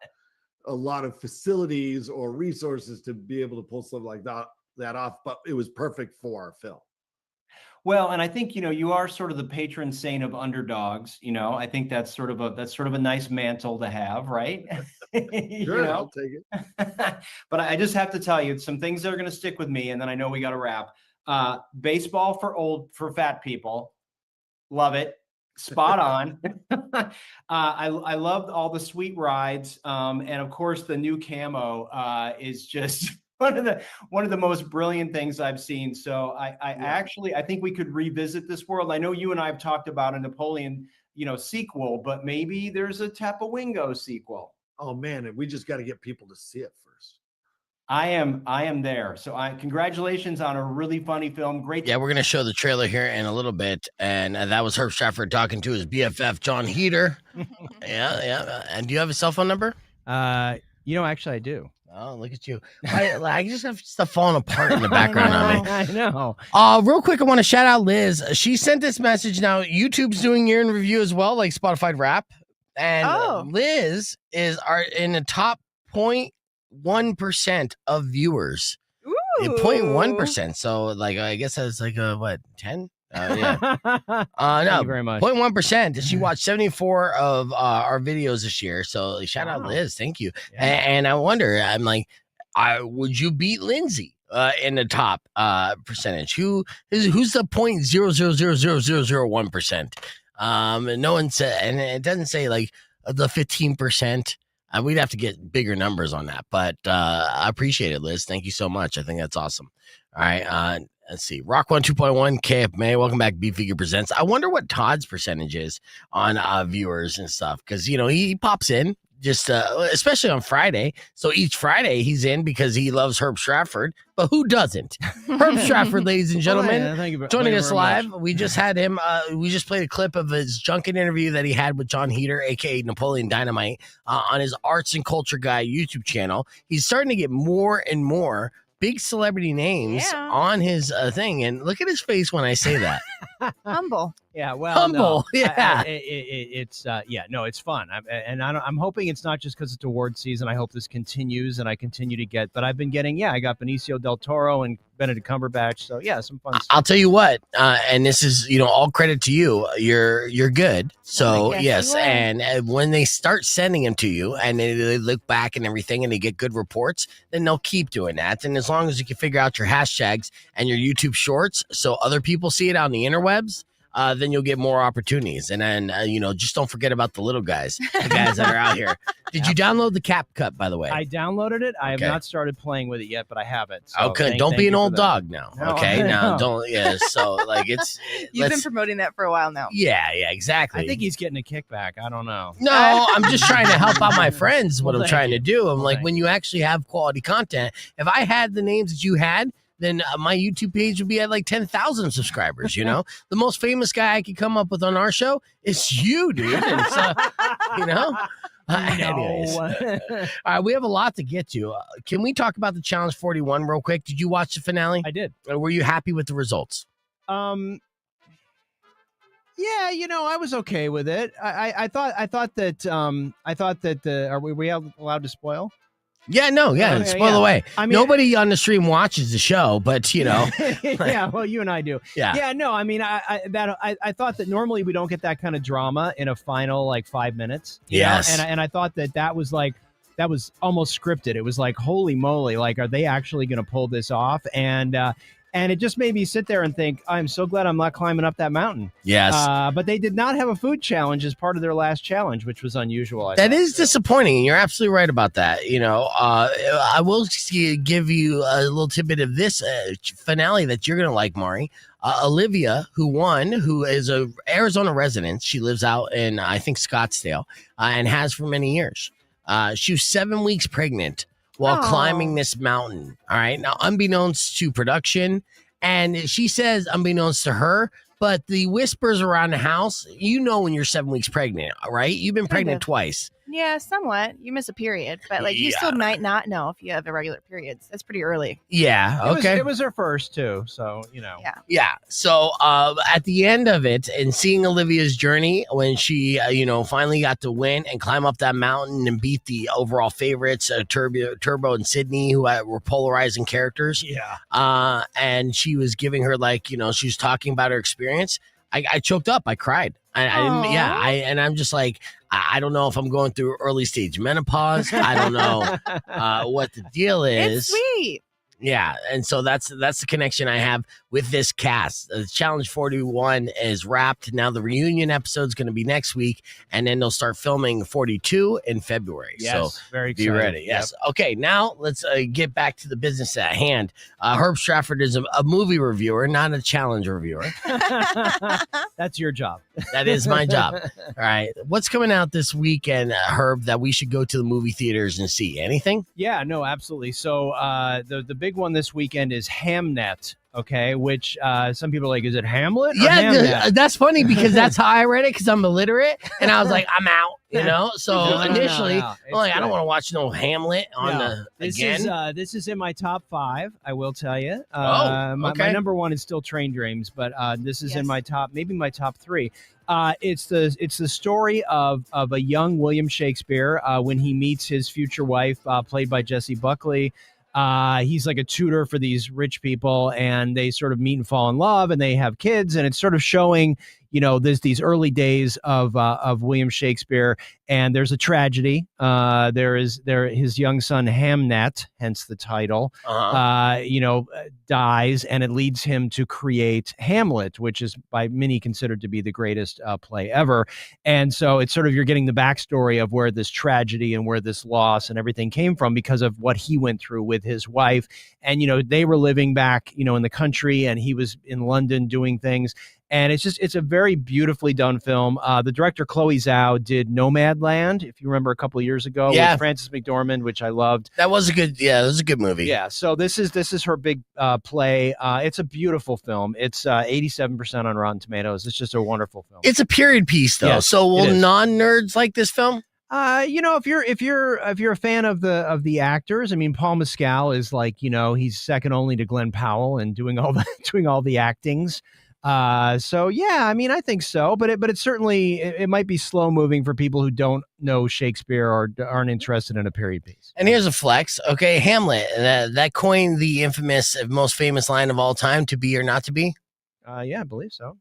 a lot of facilities or resources to be able to pull something like that off, but it was perfect for our film. Well, and I think, you are sort of the patron saint of underdogs. I think that's sort of a nice mantle to have, right? Sure, I'll take it. But I just have to tell you some things that are going to stick with me, and then I know we got to wrap. Baseball for fat people, Love it. Spot on. I loved all the sweet rides. And of course the new camo is just one of the most brilliant things I've seen. So I think we could revisit this world. I know you and I have talked about a Napoleon, sequel, but maybe there's a Tapawingo sequel. Oh man, and we just got to get people to see it first. I am there. So congratulations on a really funny film. Great. Yeah, we're going to show the trailer here in a little bit. And that was Herb Stratford talking to his BFF, John Heater. Yeah. And do you have a cell phone number? Actually I do. Oh, look at you. I just have stuff falling apart in the background on me. I know. Real quick, I want to shout out Liz. She sent this message. Now, YouTube's doing year in review as well, like Spotify Rap. And Liz is in the top 0.1% of viewers. Ooh. 0.1%. So, I guess that's 10? Yeah. Thank you very much. 0.1%. She watched 74 of our videos this year. So shout out Liz. Thank you. Yeah. And I wonder, I'm like, would you beat Lindsay in the top percentage? Who's the 0.0000001%? No one said, and it doesn't say the 15%. We'd have to get bigger numbers on that, but I appreciate it, Liz. Thank you so much. I think that's awesome. All right. Let's see. Rock 1 2.1 KFMA. Welcome back. B Figure Presents. I wonder what Todd's percentage is on viewers and stuff. Cause he pops in just, especially on Friday. So each Friday he's in because he loves Herb Stratford, but who doesn't? Herb Stratford, ladies and gentlemen, joining us live. We just had him. We just played a clip of his Junket interview that he had with John Heater, aka Napoleon Dynamite, on his Arts and Culture Guy YouTube channel. He's starting to get more and more big celebrity names on his thing, and look at his face when I say that. Humble. Yeah, well, humble. No. Yeah, it's fun. I'm hoping it's not just because it's award season. I hope this continues, and I continue to get. But I've been getting. I got Benicio del Toro and Benedict Cumberbatch. So some fun stuff. I'll tell you what, and this is all credit to you. You're good. So yes, and when they start sending them to you, and they look back and everything, and they get good reports, then they'll keep doing that. And as long as you can figure out your hashtags and your YouTube shorts, so other people see it on the interwebs. Then you'll get more opportunities. And then, just don't forget about the little guys, the guys that are out here. Did you download the CapCut, by the way? I downloaded it. I have not started playing with it yet, but I have it. So okay, don't be an old dog now. No, okay, now don't. Yeah, so You've been promoting that for a while now. Yeah, exactly. I think he's getting a kickback. I don't know. No, I'm just trying to help out my friends. What I'm trying to do. I'm when you actually have quality content. If I had the names that you had, then my YouTube page would be at 10,000 subscribers. The most famous guy I could come up with on our show is you, dude. And so, anyways. All right, we have a lot to get to. Can we talk about the Challenge 41 real quick? Did you watch the finale? I did. Were you happy with the results? I was okay with it. I thought that are we allowed to spoil? Yeah, no, spoil away. I mean, nobody on the stream watches the show, but yeah, well, you and I do. Yeah, no, I mean, I thought that normally we don't get that kind of drama in a final 5 minutes. Yes, and I thought that was almost scripted. It was holy moly, are they actually going to pull this off? And it just made me sit there and think, I'm so glad I'm not climbing up that mountain. Yes. But they did not have a food challenge as part of their last challenge, which was unusual. That is disappointing. And you're absolutely right about that. I will give you a little tidbit of this finale that you're going to like, Mari. Olivia, who won, who is a Arizona resident. She lives out in, I think, Scottsdale, and has for many years. She was 7 weeks pregnant while climbing this mountain. All right. Now, unbeknownst to production, and she says unbeknownst to her, but the whispers around the house, when you're 7 weeks pregnant, right? You've been pregnant twice. Yeah, somewhat. You miss a period, but you still might not know if you have irregular periods. That's pretty early. Yeah. Okay. It was her first too, so Yeah. So at the end of it, and seeing Olivia's journey when she finally got to win and climb up that mountain and beat the overall favorites, Turbo and Sydney, who were polarizing characters. Yeah. And she was giving her she was talking about her experience. I choked up. I cried. I'm just I don't know if I'm going through early stage menopause. I don't know what the deal is. It's sweet. Yeah, and so that's the connection I have with this cast. Challenge 41 is wrapped. Now the reunion episode is going to be next week, and then they'll start filming 42 in February. Yes, so very be excited. ready. Yes. Okay, now let's get back to the business at hand. Herb Stratford is a movie reviewer, not a challenge reviewer. That's your job. That is my job. All right. What's coming out this weekend, Herb, that we should go to the movie theaters and see? Anything? Yeah, no, absolutely. So the big one this weekend is Hamnet. Okay, which some people are like, is it Hamlet? Or Hamnet? That's funny because that's how I read it because I'm illiterate, and I was like, I'm out. So No, initially, no. I'm like, I don't want to watch no Hamlet on This again. this is in my top 5. I will tell you. Okay. My number 1 is still Train Dreams, but this is in my top, maybe my top 3. It's the story of a young William Shakespeare when he meets his future wife, played by Jessie Buckley. He's like a tutor for these rich people, and they sort of meet and fall in love, and they have kids, and it's sort of showing, there's these early days of William Shakespeare, and there's a tragedy. His young son Hamnet, hence the title, dies, and it leads him to create Hamlet, which is by many considered to be the greatest play ever. And so it's sort of, you're getting the backstory of where this tragedy and where this loss and everything came from because of what he went through with his wife. And, they were living back, in the country, and he was in London doing things. And it's a very beautifully done film. The director, Chloe Zhao, did Nomadland, if you remember, a couple of years ago, with Frances McDormand, which I loved. That was a good movie. Yeah. So this is her big play. It's a beautiful film. It's 87% on Rotten Tomatoes. It's just a wonderful film. It's a period piece, though. Yes, so will non-nerds like this film? If you're a fan of the actors, I mean, Paul Mescal is like, he's second only to Glenn Powell and doing all the actings. So yeah, I mean, I think so, but it certainly, it might be slow moving for people who don't know Shakespeare or aren't interested in a period piece. And here's a flex. Okay. Hamlet, that coined the infamous, most famous line of all time, to be or not to be. Yeah, I believe so.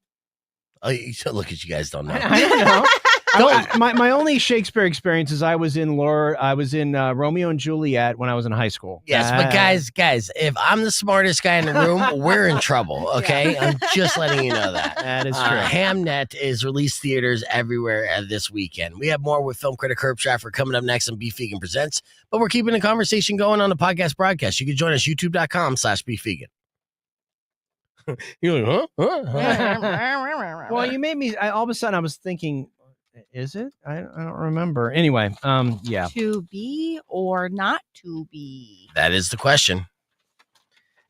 Oh, look at you guys don't know. I don't know. My only Shakespeare experience is I was in Romeo and Juliet when I was in high school. Yes, but guys, if I'm the smartest guy in the room, we're in trouble, okay? I'm just letting you know that. That is true. Hamnet is released theaters everywhere this weekend. We have more with film critic Herb Stratford coming up next on Beef Vegan Presents, but we're keeping the conversation going on the podcast broadcast. You can join us, youtube.com/beefvegan. You're like, huh? Well, you made me, all of a sudden I was thinking, is it? I don't remember. Anyway, yeah. To be or not to be? That is the question.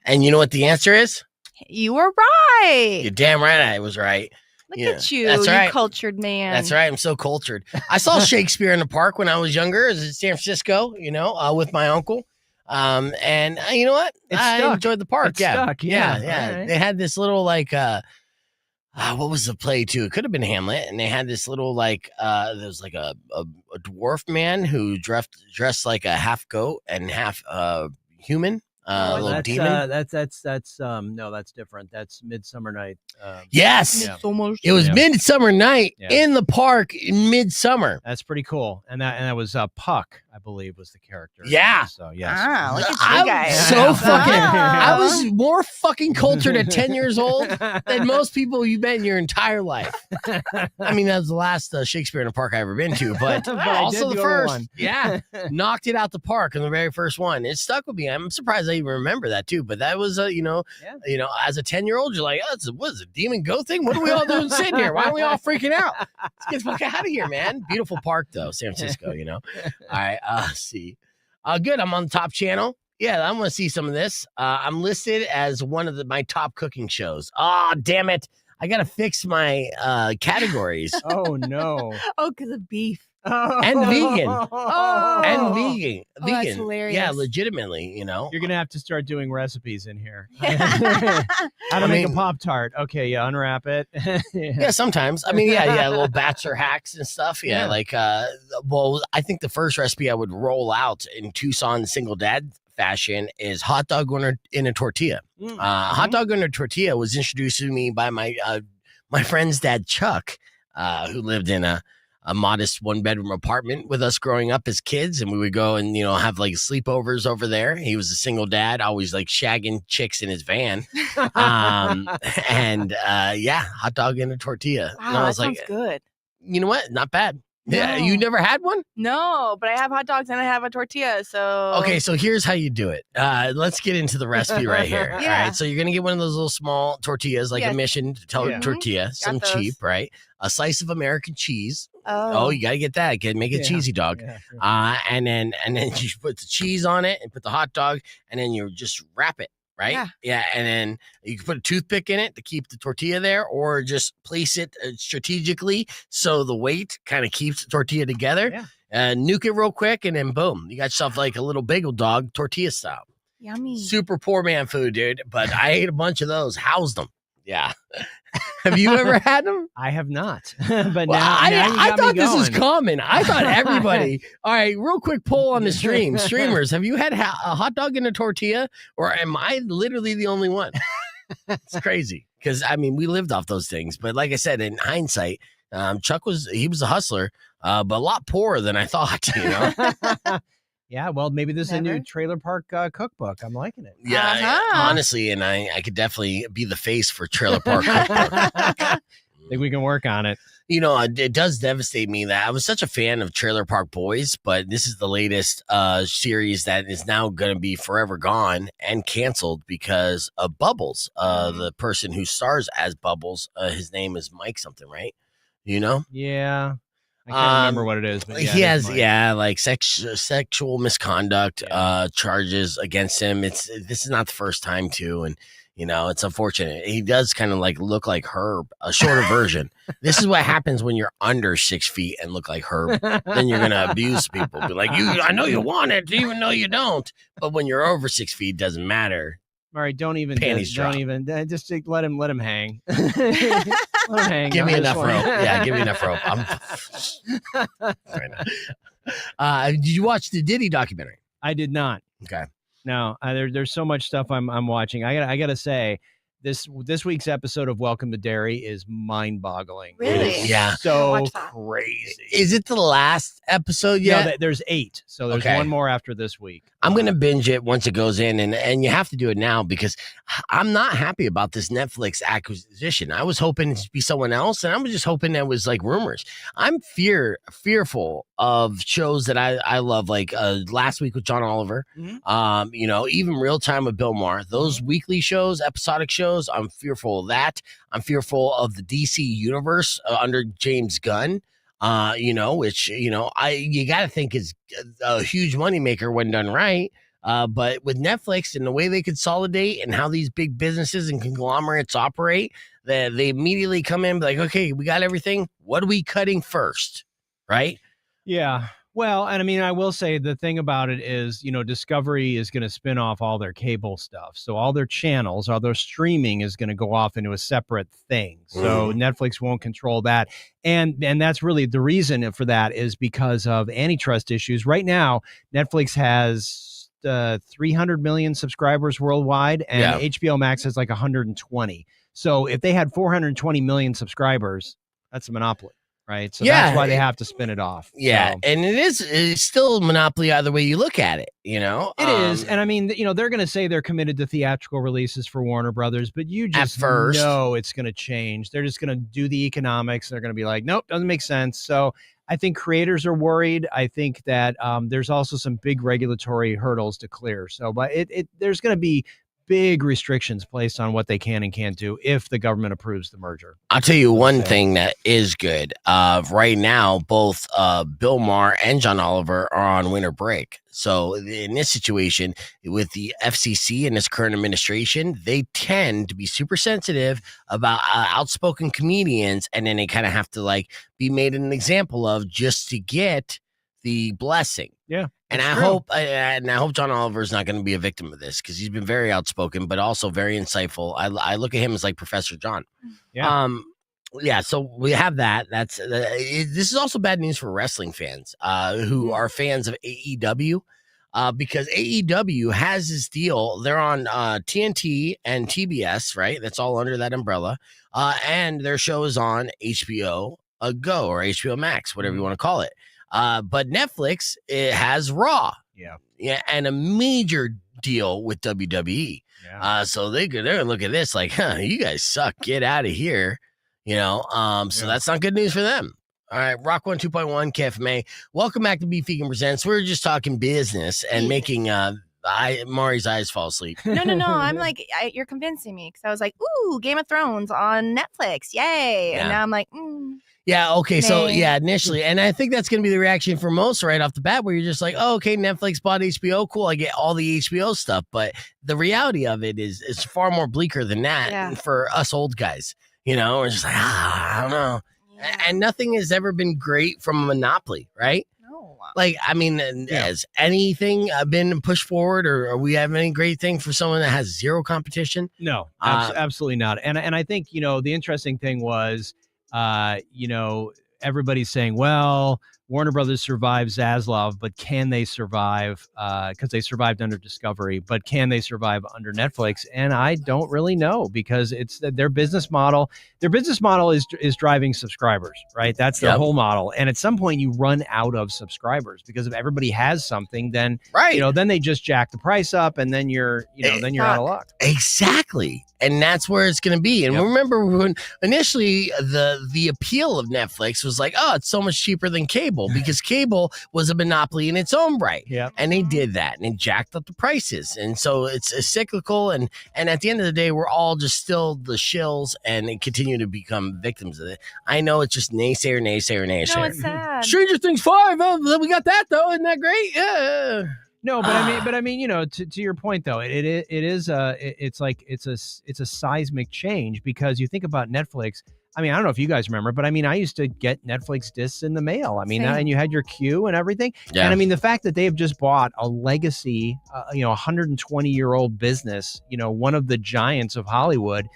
And you know what the answer is? You were right. You're damn right I was right. Look at you, that's right. you cultured man. That's right. I'm so cultured. I saw Shakespeare in the park when I was younger. It was in San Francisco, with my uncle. And you know what? I enjoyed the park. Yeah. Right. They had this little what was the play too? It could have been Hamlet, and they had this little there was like a dwarf man who dressed like a half goat and half human. Little demon. No, that's different. That's Midsummer Night. Yes, yeah. It was Midsummer Night in the park in midsummer. That's pretty cool. And that was Puck, I believe, was the character. Yeah. So yes. Look at you guys. I was more fucking cultured at 10 years old than most people you've met in your entire life. I mean, that was the last Shakespeare in a park I ever been to, but also the first. One. Yeah, knocked it out the park in the very first one. It stuck with me. I'm surprised I even remember that too. But that was as a 10-year-old, you're like, what is a demon goat thing? What are we all doing sitting here? Why are we all freaking out? Let's get the fuck out of here, man. Beautiful park though, San Francisco. All right. See. Good. I'm on the top channel. Yeah, I want to see some of this. I'm listed as one of my top cooking shows. Oh, damn it. I got to fix my categories. Oh, no. Oh, because of beef. And vegan. Oh. And vegan. That's hilarious. Yeah, legitimately, You're going to have to start doing recipes in here. How to make a Pop-Tart. Okay, you unwrap it. Yeah, sometimes. I mean, yeah, little bachelor hacks and stuff. Yeah, I think the first recipe I would roll out in Tucson single dad fashion is hot dog in a tortilla. Mm-hmm. Hot dog in a tortilla was introduced to me by my friend's dad, Chuck, who lived in a modest 1-bedroom apartment with us growing up as kids, and we would go and have like sleepovers over there. He was a single dad, always like shagging chicks in his van. Hot dog and a tortilla. Wow, and I that was sounds like, good. you know what? Not bad. Yeah, No. you never had one? No, but I have hot dogs and I have a tortilla. So Okay, so here's how you do it. Let's get into the recipe right here. Yeah. All right, so you're gonna get one of those little small tortillas, like Yes. a mission Yeah. tortilla, some those. cheap, right? A slice of American cheese. Oh, You gotta get that. Make it Yeah. cheesy dog. Yeah, sure. And then you put the cheese on it and put the hot dog, and then you just wrap it. Right? Yeah. And then you can put a toothpick in it to keep the tortilla there, or just place it strategically so the weight kind of keeps the tortilla together. Yeah. Nuke it real quick, and then boom, you got yourself like a little bagel dog tortilla style. yummy. Super poor man food, dude. But I ate a bunch of those, housed them. Yeah. Have you ever had them? I have not. But Well, now you I got thought me this was going. common. I thought everybody. All right, real quick poll on the stream. Streamers, have you had a hot dog and a tortilla, or am I literally the only one? It's crazy because we lived off those things. But like I said, in hindsight, Chuck was a hustler, but a lot poorer than I thought. Yeah, well, maybe this is a new Never. trailer park cookbook. I'm liking it. Yeah, Uh-huh. honestly, and I could definitely be the face for Trailer Park Cookbook. Think we can work on it. It does devastate me that I was such a fan of Trailer Park Boys, but this is the latest series that is now going to be forever gone and canceled because of Bubbles. The person who stars as Bubbles, his name is Mike something, right? Yeah. I can't remember what it is, but he has mine. like sexual misconduct charges against him. This is not the first time too, and it's unfortunate. He does kind of like look like Herb, a shorter version. This is what happens when you're under 6 feet and look like Herb. Then you're gonna abuse people. Be like, I know you want it, even though you don't. But when you're over 6 feet, it doesn't matter. All right, don't even Panties drop. just let him hang. Let him hang. Give me I enough just rope. want- Yeah, give me enough rope. Did you watch the Diddy documentary? I did not. Okay. No, there's so much stuff I'm watching. I gotta say, this week's episode of Welcome to Derry is mind-boggling. Really? It is Yeah. so Watch that. crazy. Is it the last episode yet? No, there's 8, so there's Okay. one more after this week. I'm going to binge it once it goes in, and you have to do it now because I'm not happy about this Netflix acquisition. I was hoping it'd be someone else, and I was just hoping that was like rumors. I'm fearful of shows that I love, like last week with John Oliver, even Real Time with Bill Maher. Those weekly shows, episodic shows, I'm fearful of that. I'm fearful of the DC universe under James Gunn. Which you got to think is a huge moneymaker when done right. But with Netflix and the way they consolidate and how these big businesses and conglomerates operate, they immediately come in and be like, okay, we got everything. What are we cutting first? Right? Yeah. Well, and I will say the thing about it is, Discovery is going to spin off all their cable stuff. So all their channels, all their streaming is going to go off into a separate thing. So Netflix won't control that. And that's really the reason for that is because of antitrust issues. Right now, Netflix has 300 million subscribers worldwide, and HBO Max has like 120. So if they had 420 million subscribers, that's a monopoly. Right. So that's why they have to spin it off. Yeah. So. And it's still a monopoly either way you look at it, It is. And they're going to say they're committed to theatrical releases for Warner Brothers, but you just know it's going to change. They're just going to do the economics. They're going to be like, nope, doesn't make sense. So I think creators are worried. I think that there's also some big regulatory hurdles to clear. So, but there's going to be big restrictions placed on what they can and can't do if the government approves the merger. I'll tell you one thing that is good. Right now, both Bill Maher and John Oliver are on winter break. So in this situation, with the FCC and its current administration, they tend to be super sensitive about outspoken comedians, and then they kind of have to be made an example of just to get the blessing. Yeah. And I hope John Oliver is not going to be a victim of this because he's been very outspoken, but also very insightful. I look at him as like Professor John. Yeah. So we have that. This is also bad news for wrestling fans who are fans of AEW because AEW has this deal. They're on TNT and TBS, right? That's all under that umbrella. And their show is on HBO Go or HBO Max, whatever you want to call it. But Netflix, it has Raw. Yeah, and a major deal with WWE. So they're gonna look at this like, you guys suck. Get out of here. So that's not good news for them. All right, Rock 1 2.1 KFMA. Welcome back to Beef Vegan Presents. We're just talking business and making Mari's eyes fall asleep. No. I'm like, you're convincing me because I was like, ooh, Game of Thrones on Netflix. Yay. Yeah. And now I'm like, Yeah, okay. So, Nay. yeah, initially. And I think that's going to be the reaction for most right off the bat, where you're just like, oh, okay, Netflix bought HBO. Cool. I get all the HBO stuff. But the reality of it is far more bleaker than that for us old guys. We're just like, I don't know. Yeah. And nothing has ever been great from a monopoly, right? No. Like, I mean, has anything been pushed forward, or we have any great thing for someone that has zero competition? No, absolutely not. And I think, the interesting thing was, everybody's saying, well, Warner Brothers survived Zaslav, but can they survive? Because they survived under Discovery, but can they survive under Netflix? And I don't really know, because it's their business model. Their business model is driving subscribers, right? That's their whole model. And at some point, you run out of subscribers, because if everybody has something, then then they just jack the price up, and then you're then you're out of luck. Exactly. And that's where it's going to be. And remember when initially the appeal of Netflix was like, oh, it's so much cheaper than cable, because cable was a monopoly in its own right. Yeah. And they did that, and they jacked up the prices. And so it's a cyclical. And at the end of the day, we're all just still the shills and continue to become victims of it. I know it's just naysayer. No, it's sad. Stranger Things 5. Oh, we got that, though. Isn't that great? Yeah. No, but I mean, to your point though, it's a seismic change, because you think about Netflix. I mean, I don't know if you guys remember, but I mean, I used to get Netflix discs in the mail. I mean, and you had your queue and everything. Yeah. And I mean, the fact that they have just bought a legacy, 120-year-old business, one of the giants of Hollywood.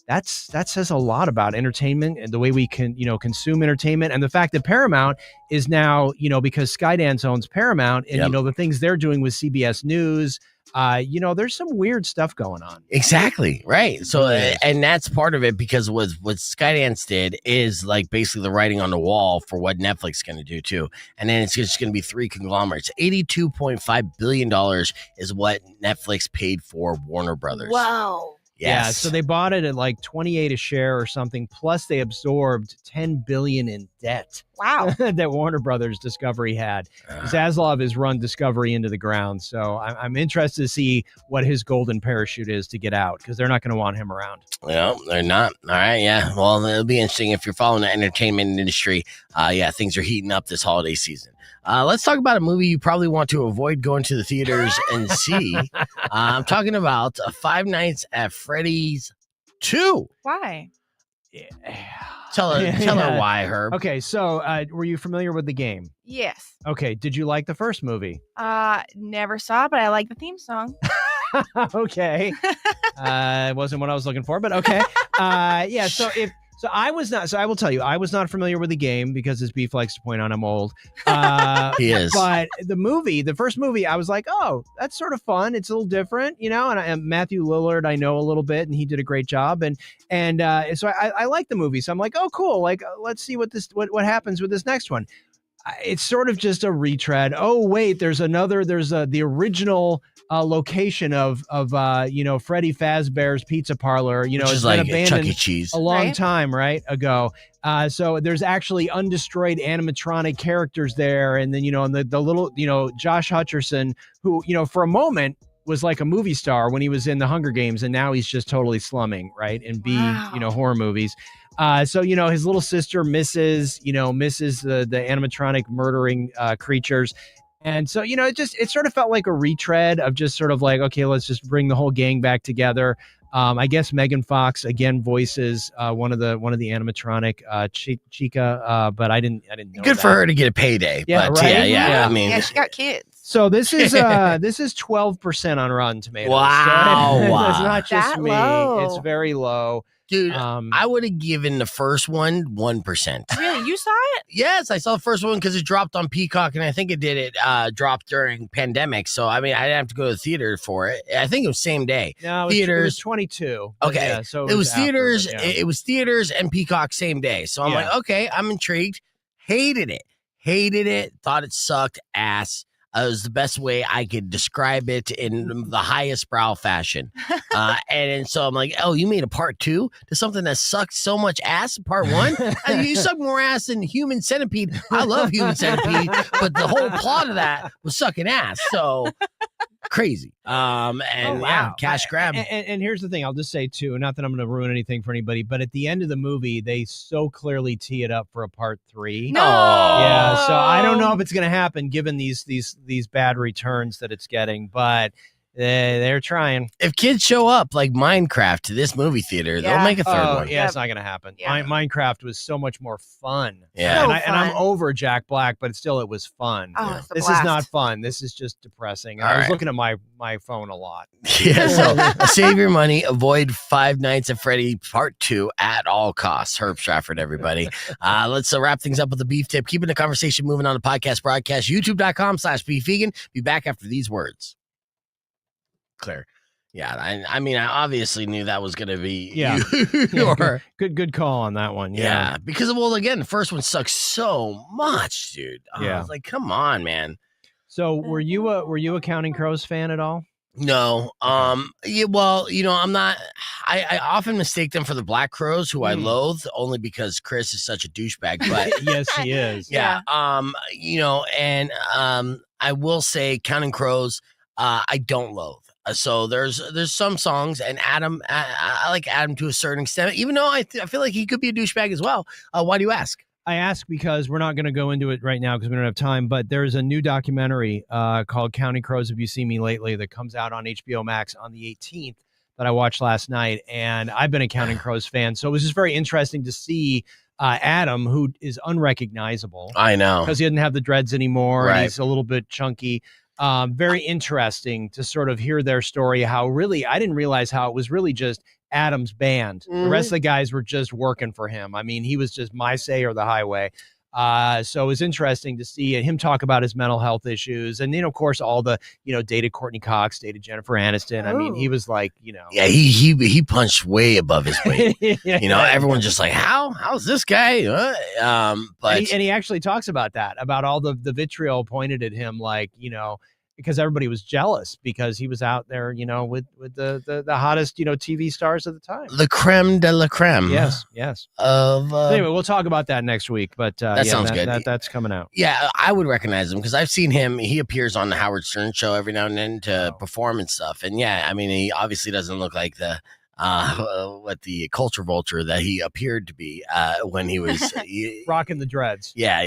That says a lot about entertainment and the way we can, consume entertainment, and the fact that Paramount is now, because Skydance owns Paramount, and the things they're doing with CBS News, there's some weird stuff going on. Exactly. Right. So, and that's part of it, because what Skydance did is like basically the writing on the wall for what Netflix is going to do too. And then it's just going to be three conglomerates. $82.5 billion is what Netflix paid for Warner Brothers. Wow. Yes. Yeah, so they bought it at like 28 a share or something. Plus, they absorbed $10 billion in debt. Wow. That Warner Brothers Discovery had. Zaslav has run Discovery into the ground, so I'm interested to see what his golden parachute is to get out, because they're not going to want him around. Well, they're not. All right, yeah. Well, it'll be interesting if you're following the entertainment industry. Things are heating up this holiday season. Let's talk about a movie you probably want to avoid going to the theaters and see. I'm talking about Five Nights at Freddy's 2. Why? Yeah. Tell her why, Herb. Okay, so were you familiar with the game? Yes. Okay, did you like the first movie? Never saw, but I like the theme song. Okay. It wasn't what I was looking for, but okay. So I will tell you, I was not familiar with the game, because as Beef likes to point out, I'm old. He is. But the first movie, I was like, oh, that's sort of fun. It's a little different, and Matthew Lillard, I know a little bit, and he did a great job. And so I like the movie. So I'm like, oh, cool. Like, let's see what happens with this next one. It's sort of just a retread. Oh, wait, there's the original location of Freddy Fazbear's Pizza Parlor, which it's is been like abandoned Chuck E. Cheese a long time ago. So there's actually undestroyed animatronic characters there, and then and the little Josh Hutcherson, who for a moment was like a movie star when he was in the Hunger Games, and now he's just totally slumming, right? And horror movies. So his little sister misses the animatronic murdering creatures. And so, it sort of felt like a retread of just sort of like, okay, let's just bring the whole gang back together. I guess Megan Fox again voices one of the animatronic Chica, but I didn't know. Good for her to get a payday. Yeah, but right? Yeah. I mean, she got kids. So this is 12% on Rotten Tomatoes. Wow. So it's not just That me. low. It's very low. Dude, I would have given the first one 1%. Really? You saw it? Yes, I saw the first one because it dropped on Peacock, and I think it dropped during pandemic. So I mean, I didn't have to go to the theater for it. I think it was same day. No, theaters. It was 22. but Okay, yeah, so it was after, theaters. but yeah. It was theaters and Peacock same day. So I'm Yeah. like, okay, I'm intrigued. Hated it. Thought it sucked ass. It was the best way I could describe it in the highest brow fashion. And so I'm like, oh, you made a part 2 to something that sucked so much ass in part 1? I mean, you suck more ass than Human Centipede. I love Human Centipede, but the whole plot of that was sucking ass. So crazy. Yeah, cash grab. And here's the thing, I'll just say too, not that I'm going to ruin anything for anybody, but at the end of the movie, they so clearly tee it up for a part 3. No. Yeah, so I don't know if it's going to happen given these bad returns that it's getting, but they're trying. If kids show up like Minecraft to this movie theater, they'll make a third one. Yeah, it's not going to happen. Yeah. Minecraft was so much more fun. Yeah. So and I'm fun. over Jack Black, but it was fun. Oh, it's a This blast. is not fun. This is just depressing. All I was right. looking at my phone a lot. Yeah, so save your money, avoid Five Nights at Freddy Part 2 at all costs. Herb Stratford, everybody. Let's wrap things up with a beef tip. Keeping the conversation moving on the podcast broadcast, youtube.com/beefvegan. Be back after these words. Clear. Yeah, I mean, I obviously knew that was going to be Yeah. you. Or, Good call on that one. yeah, because, well, again, the first one sucks so much, dude. I Yeah. was like, come on, man. So were you a Counting Crows fan at all? No. Yeah, well, I'm not. I often mistake them for the Black Crows, who I loathe, only because Chris is such a douchebag. But Yes, he is. yeah. I will say Counting Crows, I don't loathe. So there's some songs, and Adam, I like Adam to a certain extent, even though I feel like he could be a douchebag as well. Why do you ask? I ask because we're not going to go into it right now because we don't have time, but there's a new documentary called Counting Crows Have You Seen Me Lately that comes out on HBO Max on the 18th that I watched last night, and I've been a Counting Crows fan, so it was just very interesting to see Adam, who is unrecognizable. I know. Because he doesn't have the dreads anymore, Right. and he's a little bit chunky. Very interesting to sort of hear their story, how really, I didn't realize how it was really just Adam's band. The rest of the guys were just working for him. I mean, he was just my say or the highway. So it was interesting to see him talk about his mental health issues. And then, of course, all the, dated Courtney Cox, dated Jennifer Aniston. I mean, he was like, Yeah, he punched way above his weight. yeah. Everyone's just like, how's this guy? But And he actually talks about that, about all the vitriol pointed at him, like, because everybody was jealous because he was out there, with the hottest, TV stars of the time. the creme de la creme. Yes. Of Anyway, we'll talk about that next week, but that sounds good. That's coming out. Yeah, I would recognize him because I've seen him. He appears on the Howard Stern show every now and then to perform and stuff. And yeah, I mean, he obviously doesn't look like the culture vulture that he appeared to be when he was Rocking the dreads. Yeah.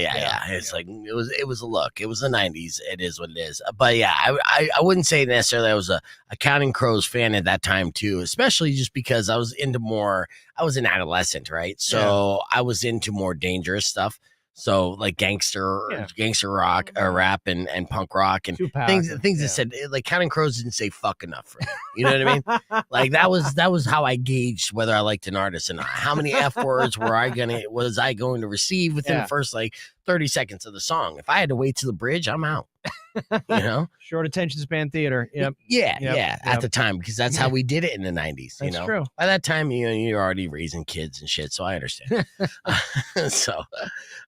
It's like it was a look. It was the 90s. It is what it is. But yeah, I wouldn't say necessarily I was a Counting Crows fan at that time too, especially just because I was an adolescent, right? So I was into more dangerous stuff. So like gangster rock, rap and punk rock and Tupac things and- that said, like, Counting Crows didn't say fuck enough for me. You know what I mean? Like that was how I gauged whether I liked an artist and how many F words was I going to receive within the first like 30 seconds of the song. If I had to wait till the bridge, I'm out. Short attention span theater. Yep. Yeah. At the time, because that's how we did it in the 90s. That's true. By that time, you're already raising kids and shit, so I understand. So,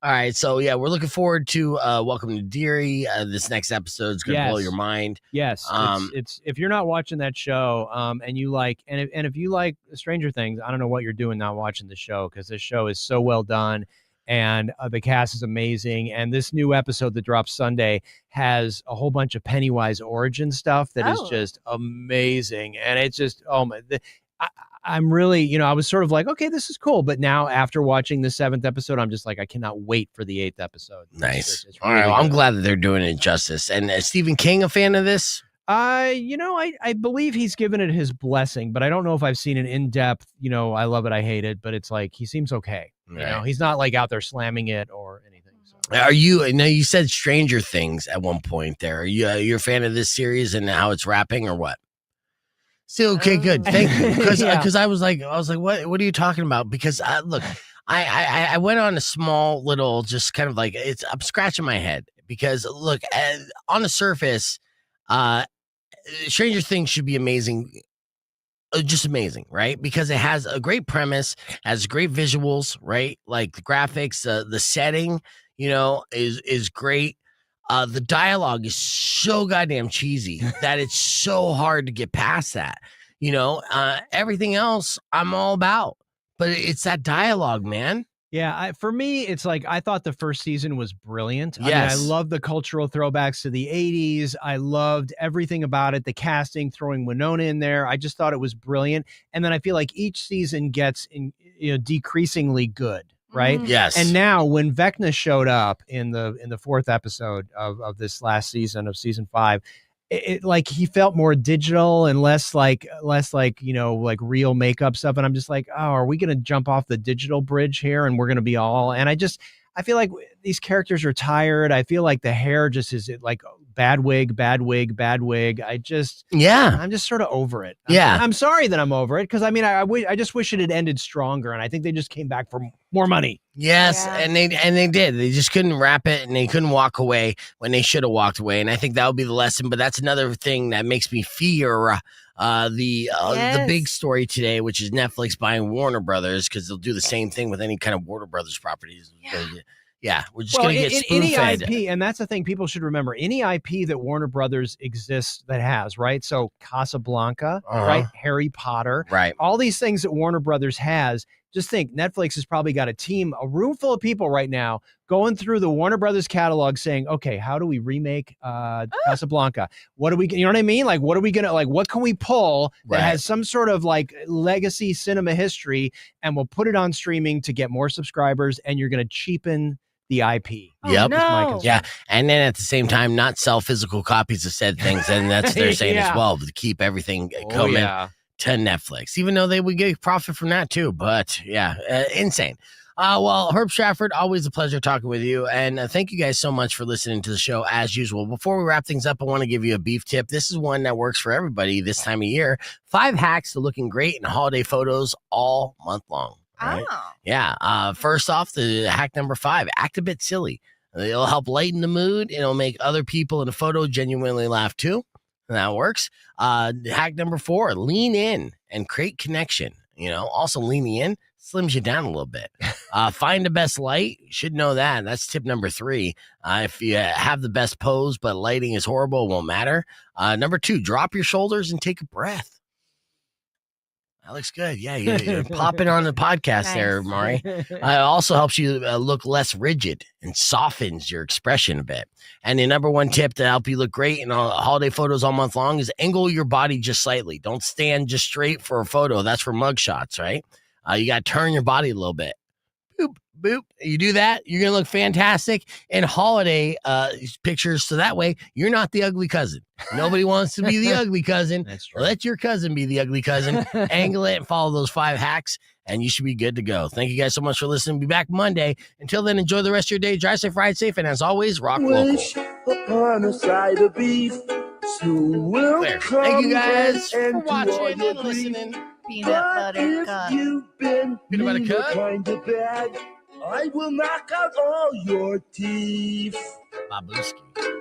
all right. So yeah, we're looking forward to Welcome to Deary. This next episode is gonna blow your mind. Yes. It's if you're not watching that show, and you like, and if you like Stranger Things, I don't know what you're doing not watching the show, because this show is so well done. And the cast is amazing. And this new episode that drops Sunday has a whole bunch of Pennywise origin stuff that is just amazing. And it's just, I'm really, I was sort of like, okay, this is cool. But now after watching the 7th episode, I'm just like, I cannot wait for the 8th episode. Nice. It's All right. really Well, I'm good. glad that they're doing it justice. And Stephen King, a fan of this? I believe he's given it his blessing, but I don't know if I've seen an in-depth, I love it, I hate it, but it's like, he seems okay. Right. He's not like out there slamming it or anything. So. Are you? Now you said Stranger Things at one point. There, are you're a fan of this series and how it's wrapping, or what? Still okay, good. Thank you. Because I was like, what are you talking about? Because look, I went on a small little, just kind of like I'm scratching my head because look, on the surface, Stranger Things should be amazing. Just amazing, right? Because it has a great premise, has great visuals, right? Like the graphics, the setting, is great. The dialogue is so goddamn cheesy that it's so hard to get past that. Everything else I'm all about, but it's that dialogue, man. Yeah, for me, it's like I thought the first season was brilliant. I mean, I Yes. love the cultural throwbacks to the 80s. I loved everything about it, the casting, throwing Winona in there. I just thought it was brilliant. And then I feel like each season gets decreasingly good, right? Yes. And now when Vecna showed up in the fourth episode of this last season of season 5, it like he felt more digital and less like like real makeup stuff. And I'm just like, oh, are we going to jump off the digital bridge here? And we're going to be all, and I feel like these characters are tired. I feel like the hair just is like bad wig. I'm just sort of over it. I'm sorry that I'm over it. Cause I mean, I just wish it had ended stronger. And I think they just came back for more money. Yes, yeah. and they did. They just couldn't wrap it, and they couldn't walk away when they should have walked away. And I think that would be the lesson. But that's another thing that makes me fear the big story today, which is Netflix buying Warner Brothers, because they'll do the same thing with any kind of Warner Brothers properties. Yeah, we're just going to get spoon-fed. Any IP, and that's the thing people should remember. Any IP that Warner Brothers exists that has, right? So Casablanca, right? Harry Potter, right? All these things that Warner Brothers has. Just think, Netflix has probably got a room full of people right now going through the Warner Brothers catalog saying, okay, how do we remake Casablanca? What do we, you know what I mean? Like, what are we going to, like, what can we pull that has some sort of like legacy cinema history, and we'll put it on streaming to get more subscribers, and you're going to cheapen the IP. Yep. No. Yeah. And then at the same time, not sell physical copies of said things. And that's what they're saying as well, to keep everything coming to Netflix, even though they would get profit from that too. But insane. Well, Herb Stratford, always a pleasure talking with you. And thank you guys so much for listening to the show as usual. Before we wrap things up, I want to give you a beef tip. This is one that works for everybody this time of year. 5 hacks to looking great in holiday photos all month long. Right? Oh. Yeah. First off, the hack number 5, act a bit silly. It'll help lighten the mood. It'll make other people in the photo genuinely laugh too. And that works. Hack number 4, lean in and create connection. Also leaning in slims you down a little bit. Find the best light. You should know that. That's tip number 3. If you have the best pose, but lighting is horrible, it won't matter. Number 2, drop your shoulders and take a breath. That looks good. Yeah, you're popping on the podcast there, Mari. It also helps you look less rigid and softens your expression a bit. And the number 1 tip to help you look great in holiday photos all month long is angle your body just slightly. Don't stand just straight for a photo. That's for mug shots, right? You got to turn your body a little bit. Boop, boop. You do that, you're going to look fantastic in holiday pictures. So that way, you're not the ugly cousin. Nobody wants to be the ugly cousin. That's true. Let your cousin be the ugly cousin. Angle it and follow those 5 hacks, and you should be good to go. Thank you guys so much for listening. Be back Monday. Until then, enjoy the rest of your day. Drive safe, ride safe, and as always, rock local. Upon a side of beef, soon will come. Thank you guys for and watching and listening. Peanut butter cup. You've been Peanut butter cup. kind of bad, I will knock out all your teeth. Babuski.